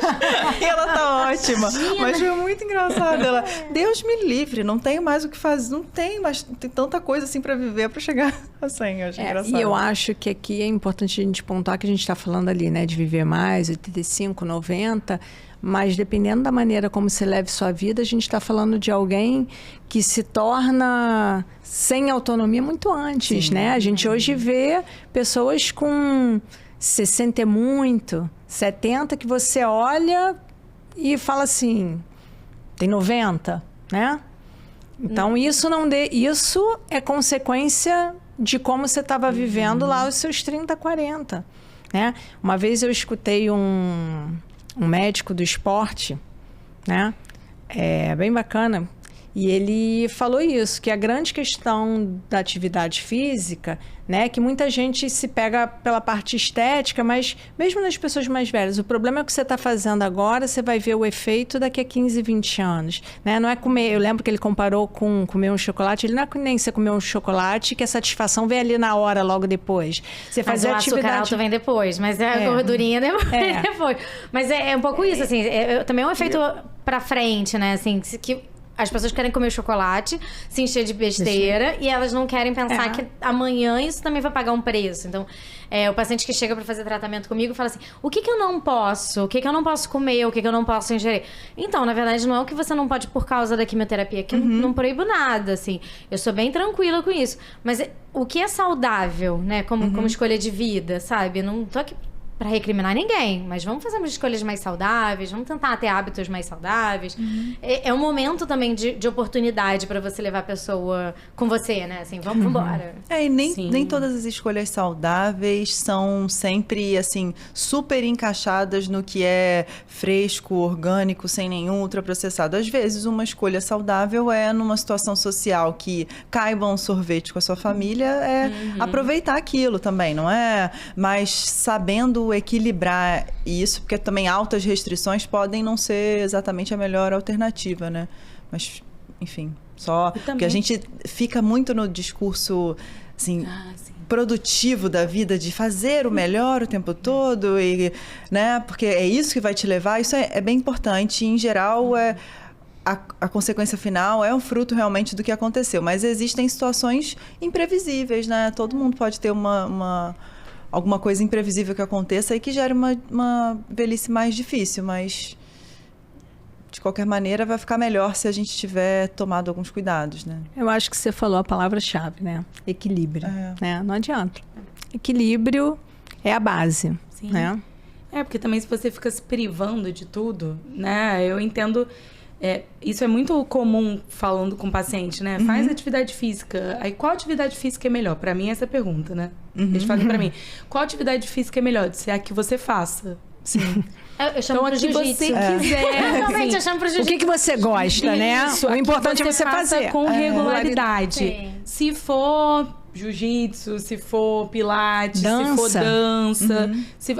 E ela tá ótima. Mas foi muito engraçado. Ela, Deus me livre, não tenho mais o que fazer. Não tem mais, tem tanta coisa assim pra viver, pra chegar a 100. Eu acho engraçado. E eu acho que aqui é importante a gente pontuar que a gente tá falando ali, né, de viver mais, 85, 90, mas dependendo da maneira como você leve sua vida, a gente está falando de alguém que se torna sem autonomia muito antes, né? A gente hoje vê pessoas com 60 e muito, 70, que você olha e fala assim, tem 90, né? Então, isso é consequência de como você estava vivendo lá os seus 30, 40. Né? Uma vez eu escutei um médico do esporte, né? Bem bacana, e ele falou isso, que a grande questão da atividade física, né, que muita gente se pega pela parte estética, mas mesmo nas pessoas mais velhas, o problema é o que você está fazendo agora, você vai ver o efeito daqui a 15, 20 anos. Né? Não é comer, eu lembro que ele comparou com comer um chocolate, ele não é que nem você comer um chocolate que a satisfação vem ali na hora, logo depois. Você fazer mas o atividade... açúcar alto vem depois, mas a gordurinha depois. Mas é um pouco isso, assim, também é um efeito pra frente, né, assim, que... As pessoas querem comer chocolate, se encher de besteira, e elas não querem pensar que amanhã isso também vai pagar um preço. Então, o paciente que chega para fazer tratamento comigo fala assim, o que eu não posso? O que eu não posso comer? O que eu não posso ingerir? Então, na verdade, não é o que você não pode por causa da quimioterapia, que eu não proíbo nada, assim. Eu sou bem tranquila com isso. Mas o que é saudável, né? Como escolha de vida, sabe? Eu não tô aqui para recriminar ninguém, mas vamos fazer umas escolhas mais saudáveis, vamos tentar ter hábitos mais saudáveis. É um momento também de oportunidade para você levar a pessoa com você, né? Assim, vamos embora. E nem todas as escolhas saudáveis são sempre, assim, super encaixadas no que é fresco, orgânico, sem nenhum ultraprocessado. Às vezes, uma escolha saudável é numa situação social que caiba um sorvete com a sua família, aproveitar aquilo também, não é? Mas sabendo equilibrar isso, porque também altas restrições podem não ser exatamente a melhor alternativa, né? Mas, enfim, porque a gente fica muito no discurso, assim, produtivo da vida, de fazer o melhor o tempo todo, e, né? Porque é isso que vai te levar, isso é bem importante, e, em geral, a consequência final é um fruto realmente do que aconteceu, mas existem situações imprevisíveis, né? Todo mundo pode ter alguma coisa imprevisível que aconteça e que gere uma velhice mais difícil, mas de qualquer maneira vai ficar melhor se a gente tiver tomado alguns cuidados, né? Eu acho que você falou a palavra-chave, né? Equilíbrio, né? Não adianta. Equilíbrio é a base, né? Porque também se você fica se privando de tudo, né? Eu entendo... isso é muito comum falando com o paciente, né? Faz atividade física. Aí, qual atividade física é melhor? Pra mim, essa é a pergunta, né? Eles falam pra mim, qual atividade física é melhor? Se é a que você faça. Sim. Eu chamo pro jiu-jitsu. Então, a que você quiser. Normalmente eu chamo pro jiu-jitsu. O que você gosta, né? O importante é você fazer. Com regularidade. Se for jiu-jitsu, se for pilates, se for dança,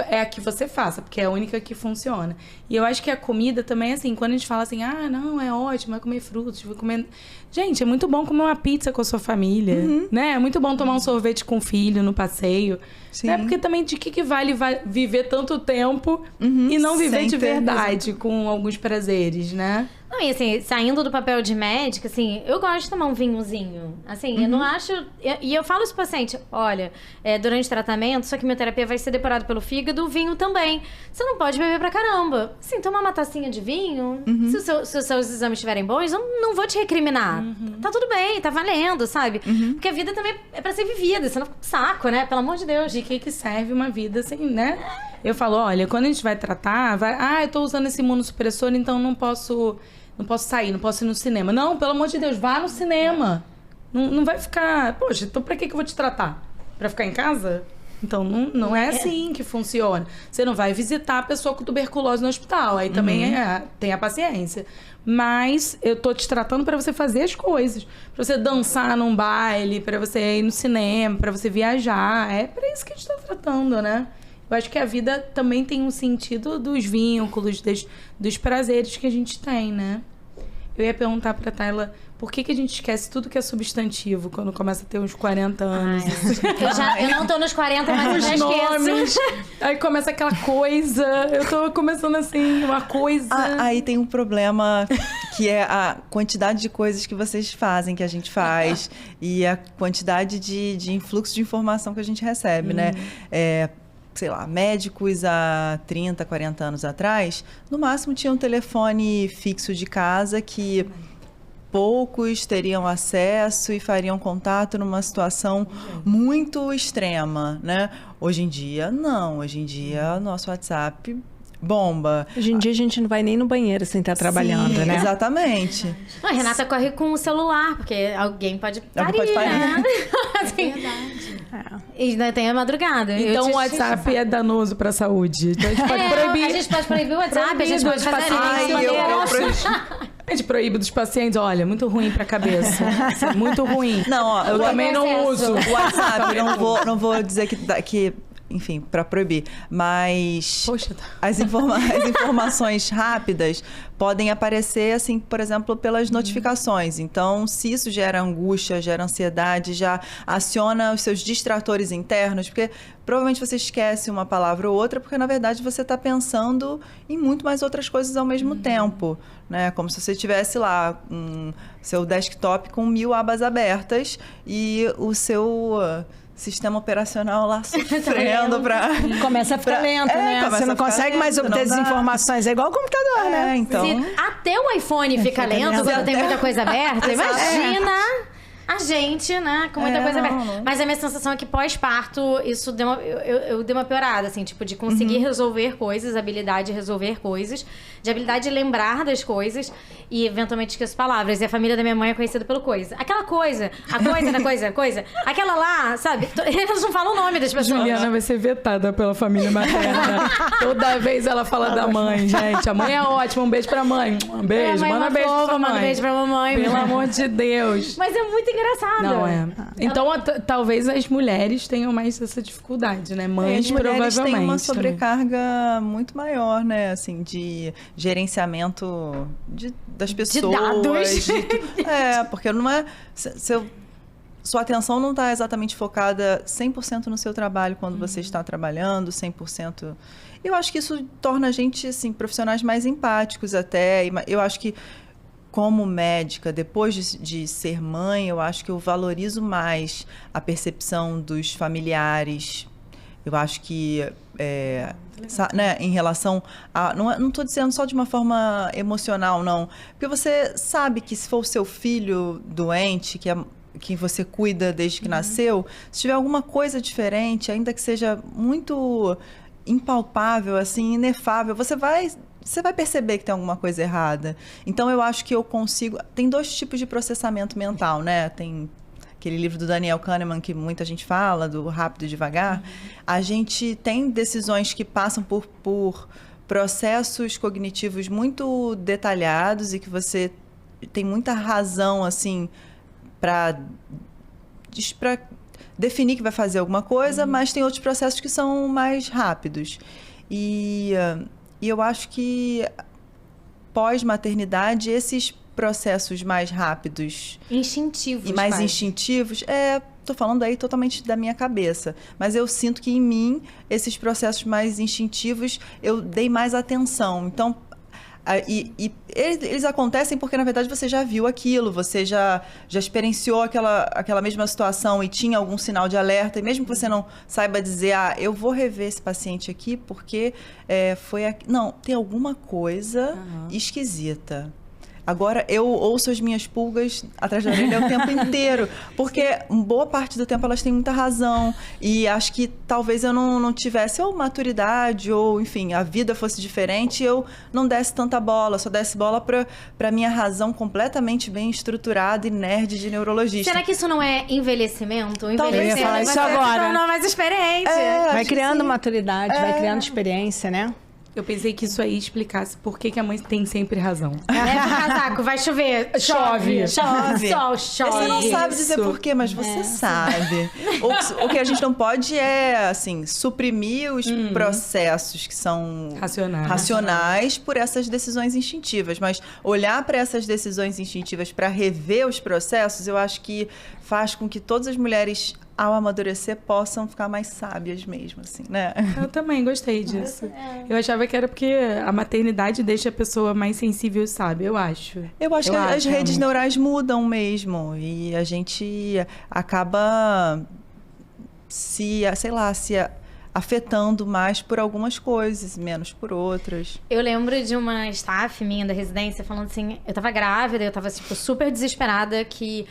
é a que você faça, porque é a única que funciona. E eu acho que a comida também, assim, quando a gente fala assim, não, é ótimo, vai comer frutos, vou comer... Gente, é muito bom comer uma pizza com a sua família, né? É muito bom tomar um sorvete com o filho no passeio. Né? Porque também de que vale viver tanto tempo e não viver de verdade com alguns prazeres, né? Não, e assim, saindo do papel de médica, assim, eu gosto de tomar um vinhozinho. Assim, eu não acho... E eu falo isso pro paciente, olha, durante o tratamento, sua quimioterapia vai ser depurada pelo fígado, o vinho também. Você não pode beber pra caramba. Assim, tomar uma tacinha de vinho, se os seus exames estiverem bons, eu não vou te recriminar. Tá tudo bem, tá valendo, sabe? Porque a vida também é pra ser vivida, senão fica um saco, né? Pelo amor de Deus. De que serve uma vida assim, né? Eu falo, olha, quando a gente vai tratar, eu tô usando esse imunossupressor, então não posso sair, não posso ir no cinema. Não, pelo amor de Deus, vá no cinema. Não vai ficar... Poxa, então pra que eu vou te tratar? Pra ficar em casa? Então, não é assim que funciona. Você não vai visitar a pessoa com tuberculose no hospital. Aí também tem a paciência. Mas eu tô te tratando pra você fazer as coisas. Pra você dançar num baile, pra você ir no cinema, pra você viajar. É pra isso que a gente tá tratando, né? Eu acho que a vida também tem um sentido dos vínculos, dos prazeres que a gente tem, né? Eu ia perguntar pra Tayla, por que a gente esquece tudo que é substantivo quando começa a ter uns 40 anos? Eu não tô nos 40, mas eu já esqueço. Aí começa aquela coisa, eu tô começando assim, uma coisa... Aí tem um problema que é a quantidade de coisas que vocês fazem, que a gente faz, e a quantidade de influxo de informação que a gente recebe, né? Sei lá, médicos há 30, 40 anos atrás, no máximo tinham um telefone fixo de casa que poucos teriam acesso e fariam contato numa situação muito extrema, né? Hoje em dia, não. Hoje em dia, nosso WhatsApp bomba. Hoje em dia a gente não vai nem no banheiro sem estar trabalhando, Sim, né? Exatamente. A Renata corre com o celular, porque alguém pode parir, né? Assim, verdade. E ainda tem a madrugada. Então o WhatsApp é danoso pra saúde. Então a gente pode proibir. A gente pode proibir o WhatsApp, a gente pode fazer A gente proíbe dos pacientes, olha, muito ruim pra cabeça. Muito ruim. Não, ó, eu também não uso. O WhatsApp, não vou dizer que enfim, para proibir, mas Poxa, as informações rápidas podem aparecer, assim, por exemplo, pelas notificações. Então, se isso gera angústia, gera ansiedade, já aciona os seus distratores internos, porque provavelmente você esquece uma palavra ou outra, porque na verdade você está pensando em muito mais outras coisas ao mesmo tempo, né? Como se você tivesse lá seu desktop com 1000 abas abertas e o seu sistema operacional lá sofrendo pra... Começa a ficar lento, né? Você não consegue mais obter as informações. É igual o computador, né? Então... Se até o iPhone fica lento quando tem muita coisa aberta, imagina... A gente, né, com muita coisa aberta. Não. Mas a minha sensação é que pós-parto, isso deu eu dei uma piorada, assim, tipo, de conseguir resolver coisas, habilidade de resolver coisas, de habilidade de lembrar das coisas e eventualmente esqueço palavras. E a família da minha mãe é conhecida pelo coisa. Aquela coisa, a coisa da coisa, aquela lá, sabe? Eles não falam o nome das pessoas. Juliana vai ser vetada pela família materna. Toda vez ela fala da mãe, gente. A mãe é ótima, um beijo pra mãe. Um beijo, manda beijo pra sua mãe. Manda beijo pra mamãe. Pelo amor de Deus. Mas é muito engraçado. Não, é. Então, talvez as mulheres tenham mais essa dificuldade, né? Mães, as mulheres provavelmente. têm uma sobrecarga muito maior, né? Assim, de gerenciamento das pessoas. De dados. Porque não é... Sua atenção não está exatamente focada 100% no seu trabalho quando você está trabalhando, 100%... Eu acho que isso torna a gente, assim, profissionais mais empáticos até. Eu acho que como médica, depois de ser mãe, eu acho que eu valorizo mais a percepção dos familiares. Eu acho que, né, em relação a... Não estou dizendo só de uma forma emocional, não. Porque você sabe que se for o seu filho doente, que você cuida desde que nasceu, se tiver alguma coisa diferente, ainda que seja muito impalpável, assim, inefável, você vai perceber que tem alguma coisa errada. Então, eu acho que eu consigo... Tem 2 tipos de processamento mental, né? Tem aquele livro do Daniel Kahneman que muita gente fala, do rápido e devagar. A gente tem decisões que passam por processos cognitivos muito detalhados e que você tem muita razão, assim, para definir que vai fazer alguma coisa, mas tem outros processos que são mais rápidos. E eu acho que pós-maternidade, esses processos mais rápidos... Instintivos. E mais quase. instintivos, tô falando aí totalmente da minha cabeça. Mas eu sinto que em mim, esses processos mais instintivos, eu dei mais atenção. Então, Eles acontecem porque, na verdade, você já viu aquilo, você já experienciou aquela mesma situação e tinha algum sinal de alerta, e mesmo que você não saiba dizer, eu vou rever esse paciente aqui porque não, tem alguma coisa esquisita. Agora, eu ouço as minhas pulgas atrás da orelha o tempo inteiro, porque boa parte do tempo elas têm muita razão, e acho que talvez eu não tivesse ou maturidade, ou, enfim, a vida fosse diferente, eu não desse tanta bola, só desse bola pra minha razão completamente bem estruturada e nerd de neurologista. Será que isso não é envelhecimento? Talvez eu ia falar isso Você agora. se tornou mais experiente. Vai criando maturidade, vai criando experiência, né? Eu pensei que isso aí explicasse por que a mãe tem sempre razão. Leva o casaco, vai chover. Chove. Sol, chove. Você não sabe dizer Isso. por quê, mas você sabe. O que a gente não pode é, assim, suprimir os processos que são racionais por essas decisões instintivas. Mas olhar para essas decisões instintivas para rever os processos, eu acho que faz com que todas as mulheres, ao amadurecer, possam ficar mais sábias mesmo, assim, né? Eu também gostei disso. Eu achava que era porque a maternidade deixa a pessoa mais sensível e sábia, eu acho. Eu acho que as redes realmente. neurais mudam mesmo. E a gente acaba se afetando mais por algumas coisas, menos por outras. Eu lembro de uma staff minha da residência falando assim, eu tava grávida, eu tava tipo, super desesperada que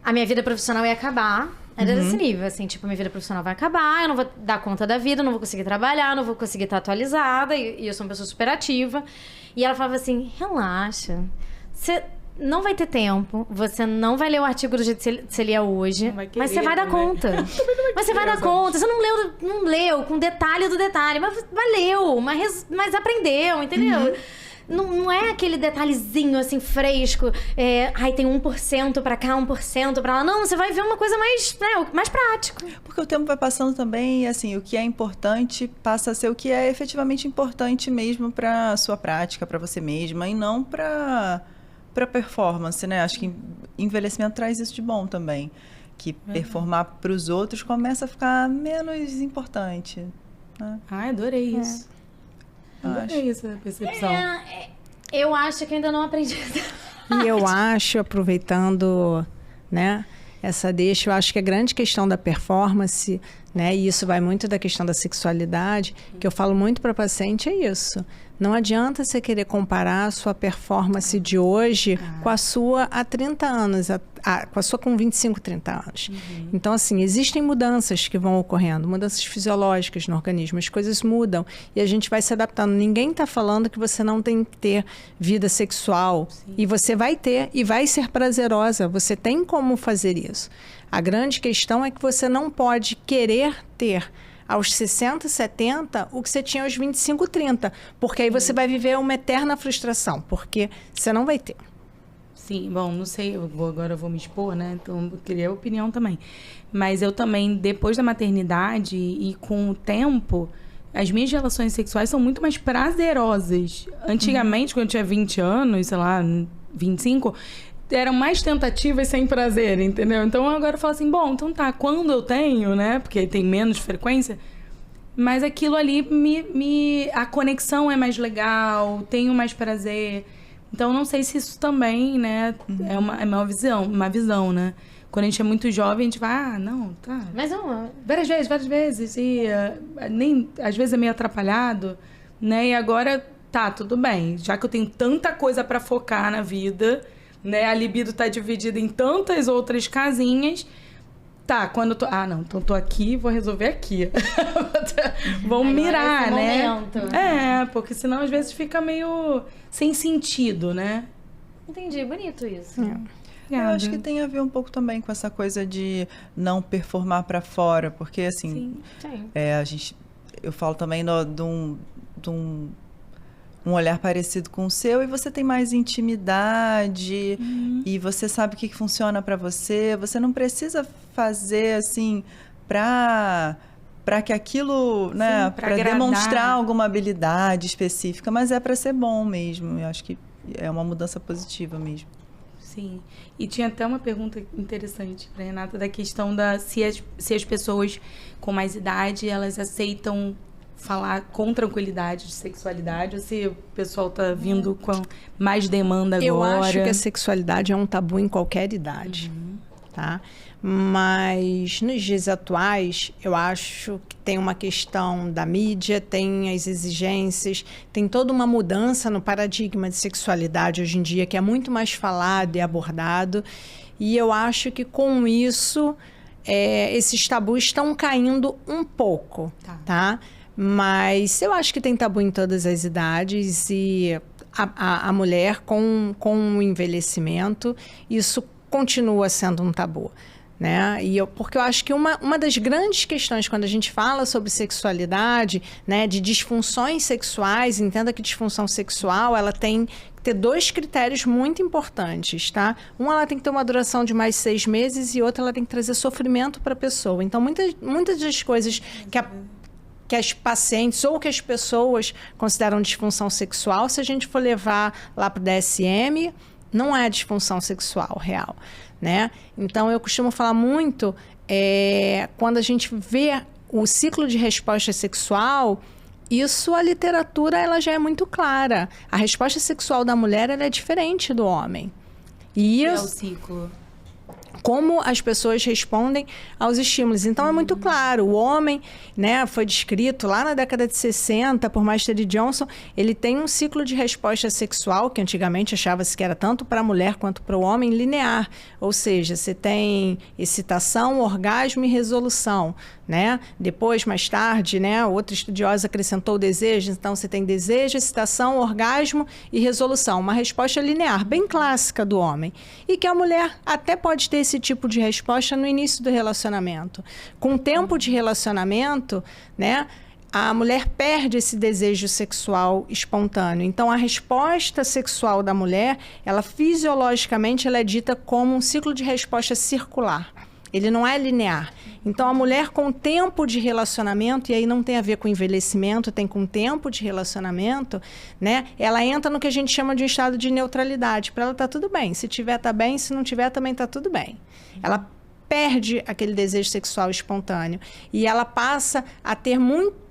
a minha vida profissional ia acabar. Era desse nível, assim, tipo, minha vida profissional vai acabar, eu não vou dar conta da vida, não vou conseguir trabalhar, não vou conseguir estar atualizada, e eu sou uma pessoa super ativa. E ela falava assim, relaxa, você não vai ter tempo, você não vai ler o artigo do jeito que você lia hoje, mas você vai dar conta. Mas você vai dar conta, você não leu com detalhe do detalhe, mas leu, mas aprendeu, entendeu? Não é aquele detalhezinho, assim, fresco. Tem 1% pra cá, 1% pra lá. Não, você vai ver uma coisa mais prático. Porque o tempo vai passando também, e, assim, o que é importante passa a ser o que é efetivamente importante mesmo pra sua prática, pra você mesma, e não pra performance, né? Acho que envelhecimento traz isso de bom também. Que performar pros outros começa a ficar menos importante, né? Adorei isso. Adorei essa percepção. Eu acho que ainda não aprendi. E eu acho, aproveitando, né, essa deixa, eu acho que a grande questão da performance, né, e isso vai muito da questão da sexualidade, que eu falo muito para paciente, é isso. Não adianta você querer comparar a sua performance de hoje com a sua há 30 anos, com a sua com 25, 30 anos. Então, assim, existem mudanças que vão ocorrendo, mudanças fisiológicas no organismo, as coisas mudam e a gente vai se adaptando. Ninguém está falando que você não tem que ter vida sexual. Sim. E você vai ter e vai ser prazerosa, você tem como fazer isso. A grande questão é que você não pode querer ter aos 60, 70, o que você tinha aos 25, 30. Porque aí você vai viver uma eterna frustração, porque você não vai ter. Sim, bom, não sei, agora eu vou me expor, né? Então, eu queria opinião também. Mas eu também, depois da maternidade e com o tempo, as minhas relações sexuais são muito mais prazerosas. Antigamente, quando eu tinha 20 anos, sei lá, 25... eram mais tentativas sem prazer, entendeu? Então, agora eu falo assim, bom, então tá, quando eu tenho, né? Porque tem menos frequência, mas aquilo ali, a conexão é mais legal, tenho mais prazer. Então, não sei se isso também, né, é uma visão, né? Quando a gente é muito jovem, a gente vai, não, tá. Mas várias vezes, e nem, às vezes é meio atrapalhado, né? E agora, tá, tudo bem, já que eu tenho tanta coisa pra focar na vida, né? A libido tá dividida em tantas outras casinhas. Tá, quando eu tô... não, então tô aqui, vou resolver aqui. Vamos mirar, né? Momento. Porque senão às vezes fica meio sem sentido, né? Entendi, bonito isso. Eu acho que tem a ver um pouco também com essa coisa de não performar pra fora, porque assim, eu falo também de um olhar parecido com o seu, e você tem mais intimidade, e você sabe o que funciona para você. Você não precisa fazer assim para que aquilo, né, para demonstrar alguma habilidade específica, mas é para ser bom mesmo. Eu acho que é uma mudança positiva mesmo. Sim. E tinha até uma pergunta interessante para Renata da questão se as pessoas com mais idade, elas aceitam falar com tranquilidade de sexualidade, ou se o pessoal tá vindo com mais demanda agora? Eu acho que a sexualidade é um tabu em qualquer idade, tá? Mas nos dias atuais, eu acho que tem uma questão da mídia, tem as exigências, tem toda uma mudança no paradigma de sexualidade hoje em dia, que é muito mais falado e abordado. E eu acho que com isso, esses tabus estão caindo um pouco, tá? Mas eu acho que tem tabu em todas as idades e a mulher com o envelhecimento, isso continua sendo um tabu. Né? Porque eu acho que uma das grandes questões quando a gente fala sobre sexualidade, né, de disfunções sexuais, entenda que disfunção sexual ela tem que ter 2 critérios muito importantes, tá? Ela tem que ter uma duração de mais de 6 meses e outra ela tem que trazer sofrimento para a pessoa. Então, muitas das coisas que as pacientes ou que as pessoas consideram disfunção sexual, se a gente for levar lá para o DSM, não é disfunção sexual real. Né? Então, eu costumo falar muito, quando a gente vê o ciclo de resposta sexual, isso a literatura ela já é muito clara. A resposta sexual da mulher ela é diferente do homem. E é o ciclo. Como as pessoas respondem aos estímulos. Então, é muito claro. O homem, né, foi descrito lá na década de 60 por Master e Johnson. Ele tem um ciclo de resposta sexual, que antigamente achava-se que era tanto para a mulher quanto para o homem, linear. Ou seja, você tem excitação, orgasmo e resolução. Né? Depois, mais tarde, né, outra estudiosa acrescentou o desejo. Então, você tem desejo, excitação, orgasmo e resolução. Uma resposta linear, bem clássica do homem. E que a mulher até pode ter esse tipo de resposta no início do relacionamento. Com o tempo de relacionamento, né, a mulher perde esse desejo sexual espontâneo. Então, a resposta sexual da mulher, ela fisiologicamente ela é dita como um ciclo de resposta circular. Ele não é linear. Então, a mulher com tempo de relacionamento, e aí não tem a ver com envelhecimento, tem com tempo de relacionamento, né? Ela entra no que a gente chama de um estado de neutralidade. Para ela tá tudo bem. Se tiver, tá bem. Se não tiver, também tá tudo bem. Ela perde aquele desejo sexual espontâneo. E ela passa a ter muito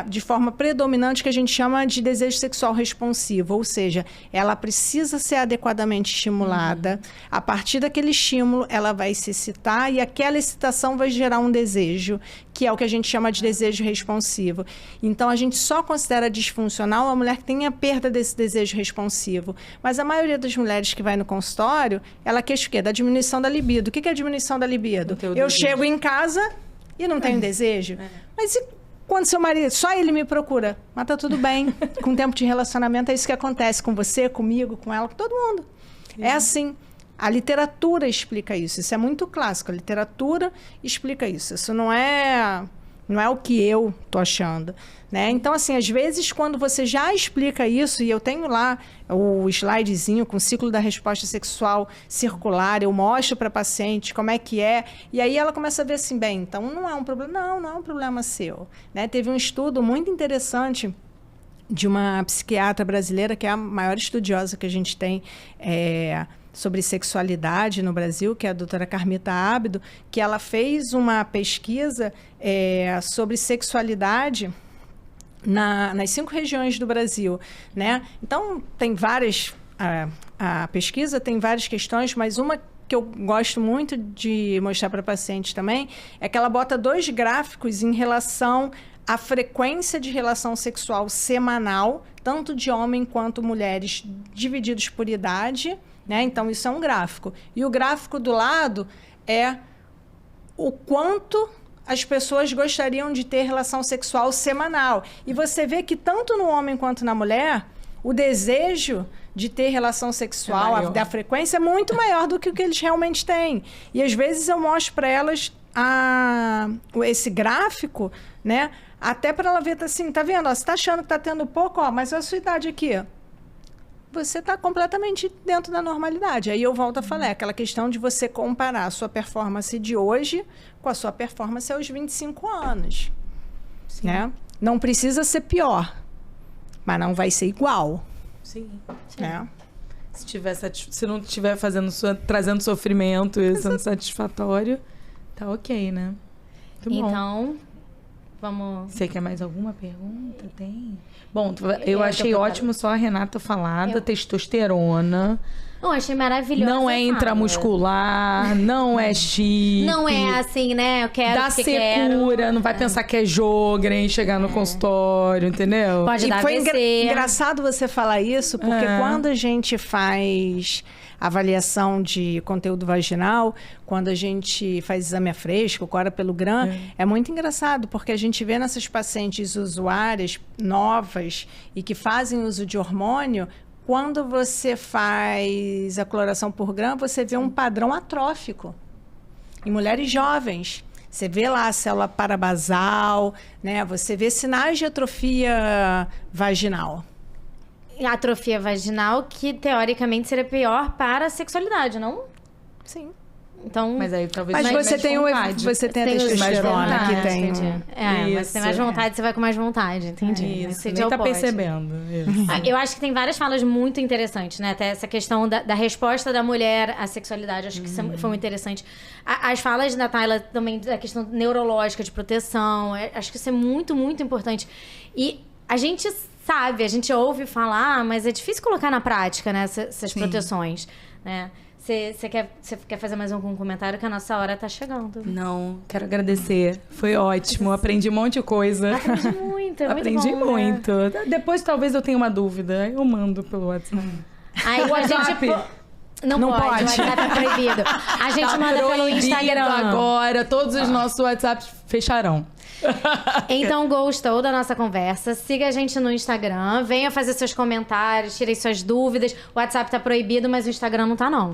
de forma predominante que a gente chama de desejo sexual responsivo, ou seja, ela precisa ser adequadamente estimulada. A partir daquele estímulo, ela vai se excitar e aquela excitação vai gerar um desejo, que é o que a gente chama de desejo responsivo. Então, a gente só considera disfuncional a mulher que tem a perda desse desejo responsivo. Mas a maioria das mulheres que vai no consultório, ela queixa o quê? Da diminuição da libido. O que é a diminuição da libido? Eu chego em casa e não tenho desejo. Mas e quando seu marido, só ele me procura, mas tá tudo bem. Com o tempo de relacionamento é isso que acontece com você, comigo, com ela, com todo mundo. É assim. A literatura explica isso. Isso é muito clássico. A literatura explica isso. Isso não é o que eu tô achando, né? Então, assim, às vezes, quando você já explica isso, e eu tenho lá o slidezinho com o ciclo da resposta sexual circular, eu mostro para a paciente como é que é, e aí ela começa a ver assim, bem, então não é um problema, não é um problema seu, né? Teve um estudo muito interessante de uma psiquiatra brasileira, que é a maior estudiosa que a gente tem, sobre sexualidade no Brasil, que é a doutora Carmita Ábido, que ela fez uma pesquisa sobre sexualidade nas 5 regiões do Brasil, né? Então, tem várias... A pesquisa tem várias questões, mas uma que eu gosto muito de mostrar para pacientes também é que ela bota 2 gráficos em relação à frequência de relação sexual semanal, tanto de homem quanto mulheres, divididos por idade, né? Então, isso é um gráfico. E o gráfico do lado é o quanto as pessoas gostariam de ter relação sexual semanal. E você vê que tanto no homem quanto na mulher, o desejo de ter relação sexual, da frequência, é muito maior do que o que eles realmente têm. E às vezes eu mostro para elas esse gráfico, né? Até para ela ver assim, tá vendo? Ó, você tá achando que tá tendo pouco, ó, mas a sua idade aqui, ó, você está completamente dentro da normalidade. Aí eu volto a falar, aquela questão de você comparar a sua performance de hoje com a sua performance aos 25 anos. Né? Não precisa ser pior, mas não vai ser igual. Sim. Né? Se não estiver trazendo sofrimento e sendo satisfatório, tá ok, né? Muito bom. Então, Vamos... Você quer mais alguma pergunta? Tem? Bom, eu achei tô ótimo só a Renata falar da testosterona. Eu achei maravilhosa. Não é intramuscular, não é chip. Não é assim, né? Eu quero Dá porque secura, quero. não vai pensar que é Jogren, chegar no consultório, entendeu? Pode E dar foi AVC. engraçado você falar isso, porque quando a gente faz avaliação de conteúdo vaginal, quando a gente faz exame a fresco, cora pelo GRAM, é muito engraçado, porque a gente vê nessas pacientes usuárias novas e que fazem uso de hormônio, quando você faz a coloração por GRAM, você vê um padrão atrófico em mulheres jovens. Você vê lá a célula parabasal, né? Você vê sinais de atrofia vaginal. Atrofia vaginal, que teoricamente seria pior para a sexualidade, não? Sim. Então... Mas aí talvez Mas tenha você mais tem, vontade. você tem a Tem os testosterona mais que vontade, tem... entendi. mas tem mais Isso. vontade, você vai com mais vontade, entendi. Isso, Esse nem dia tá pode. percebendo. Isso. Eu acho que tem várias falas muito interessantes, né? Até essa questão da resposta da mulher à sexualidade. Acho que isso foi muito interessante. As falas da Tayla também, da questão neurológica de proteção. Acho que isso é muito, muito importante. E a gente sabe, a gente ouve falar, mas é difícil colocar na prática, né? Essas proteções, né? Você quer fazer mais algum comentário? Que a nossa hora tá chegando. Não, quero agradecer. Foi ótimo, aprendi um monte de coisa. Aprendi muito, é muito Aprendi bom, né? muito. Depois talvez eu tenha uma dúvida, eu mando pelo WhatsApp. Aí a gente... Não pode, o WhatsApp é proibido. A gente manda pelo Proibido Instagram. agora, todos os nossos WhatsApps fecharão. Então, gostou da nossa conversa? Siga a gente no Instagram. Venha fazer seus comentários, tirem suas dúvidas. O WhatsApp tá proibido, mas o Instagram não tá, não.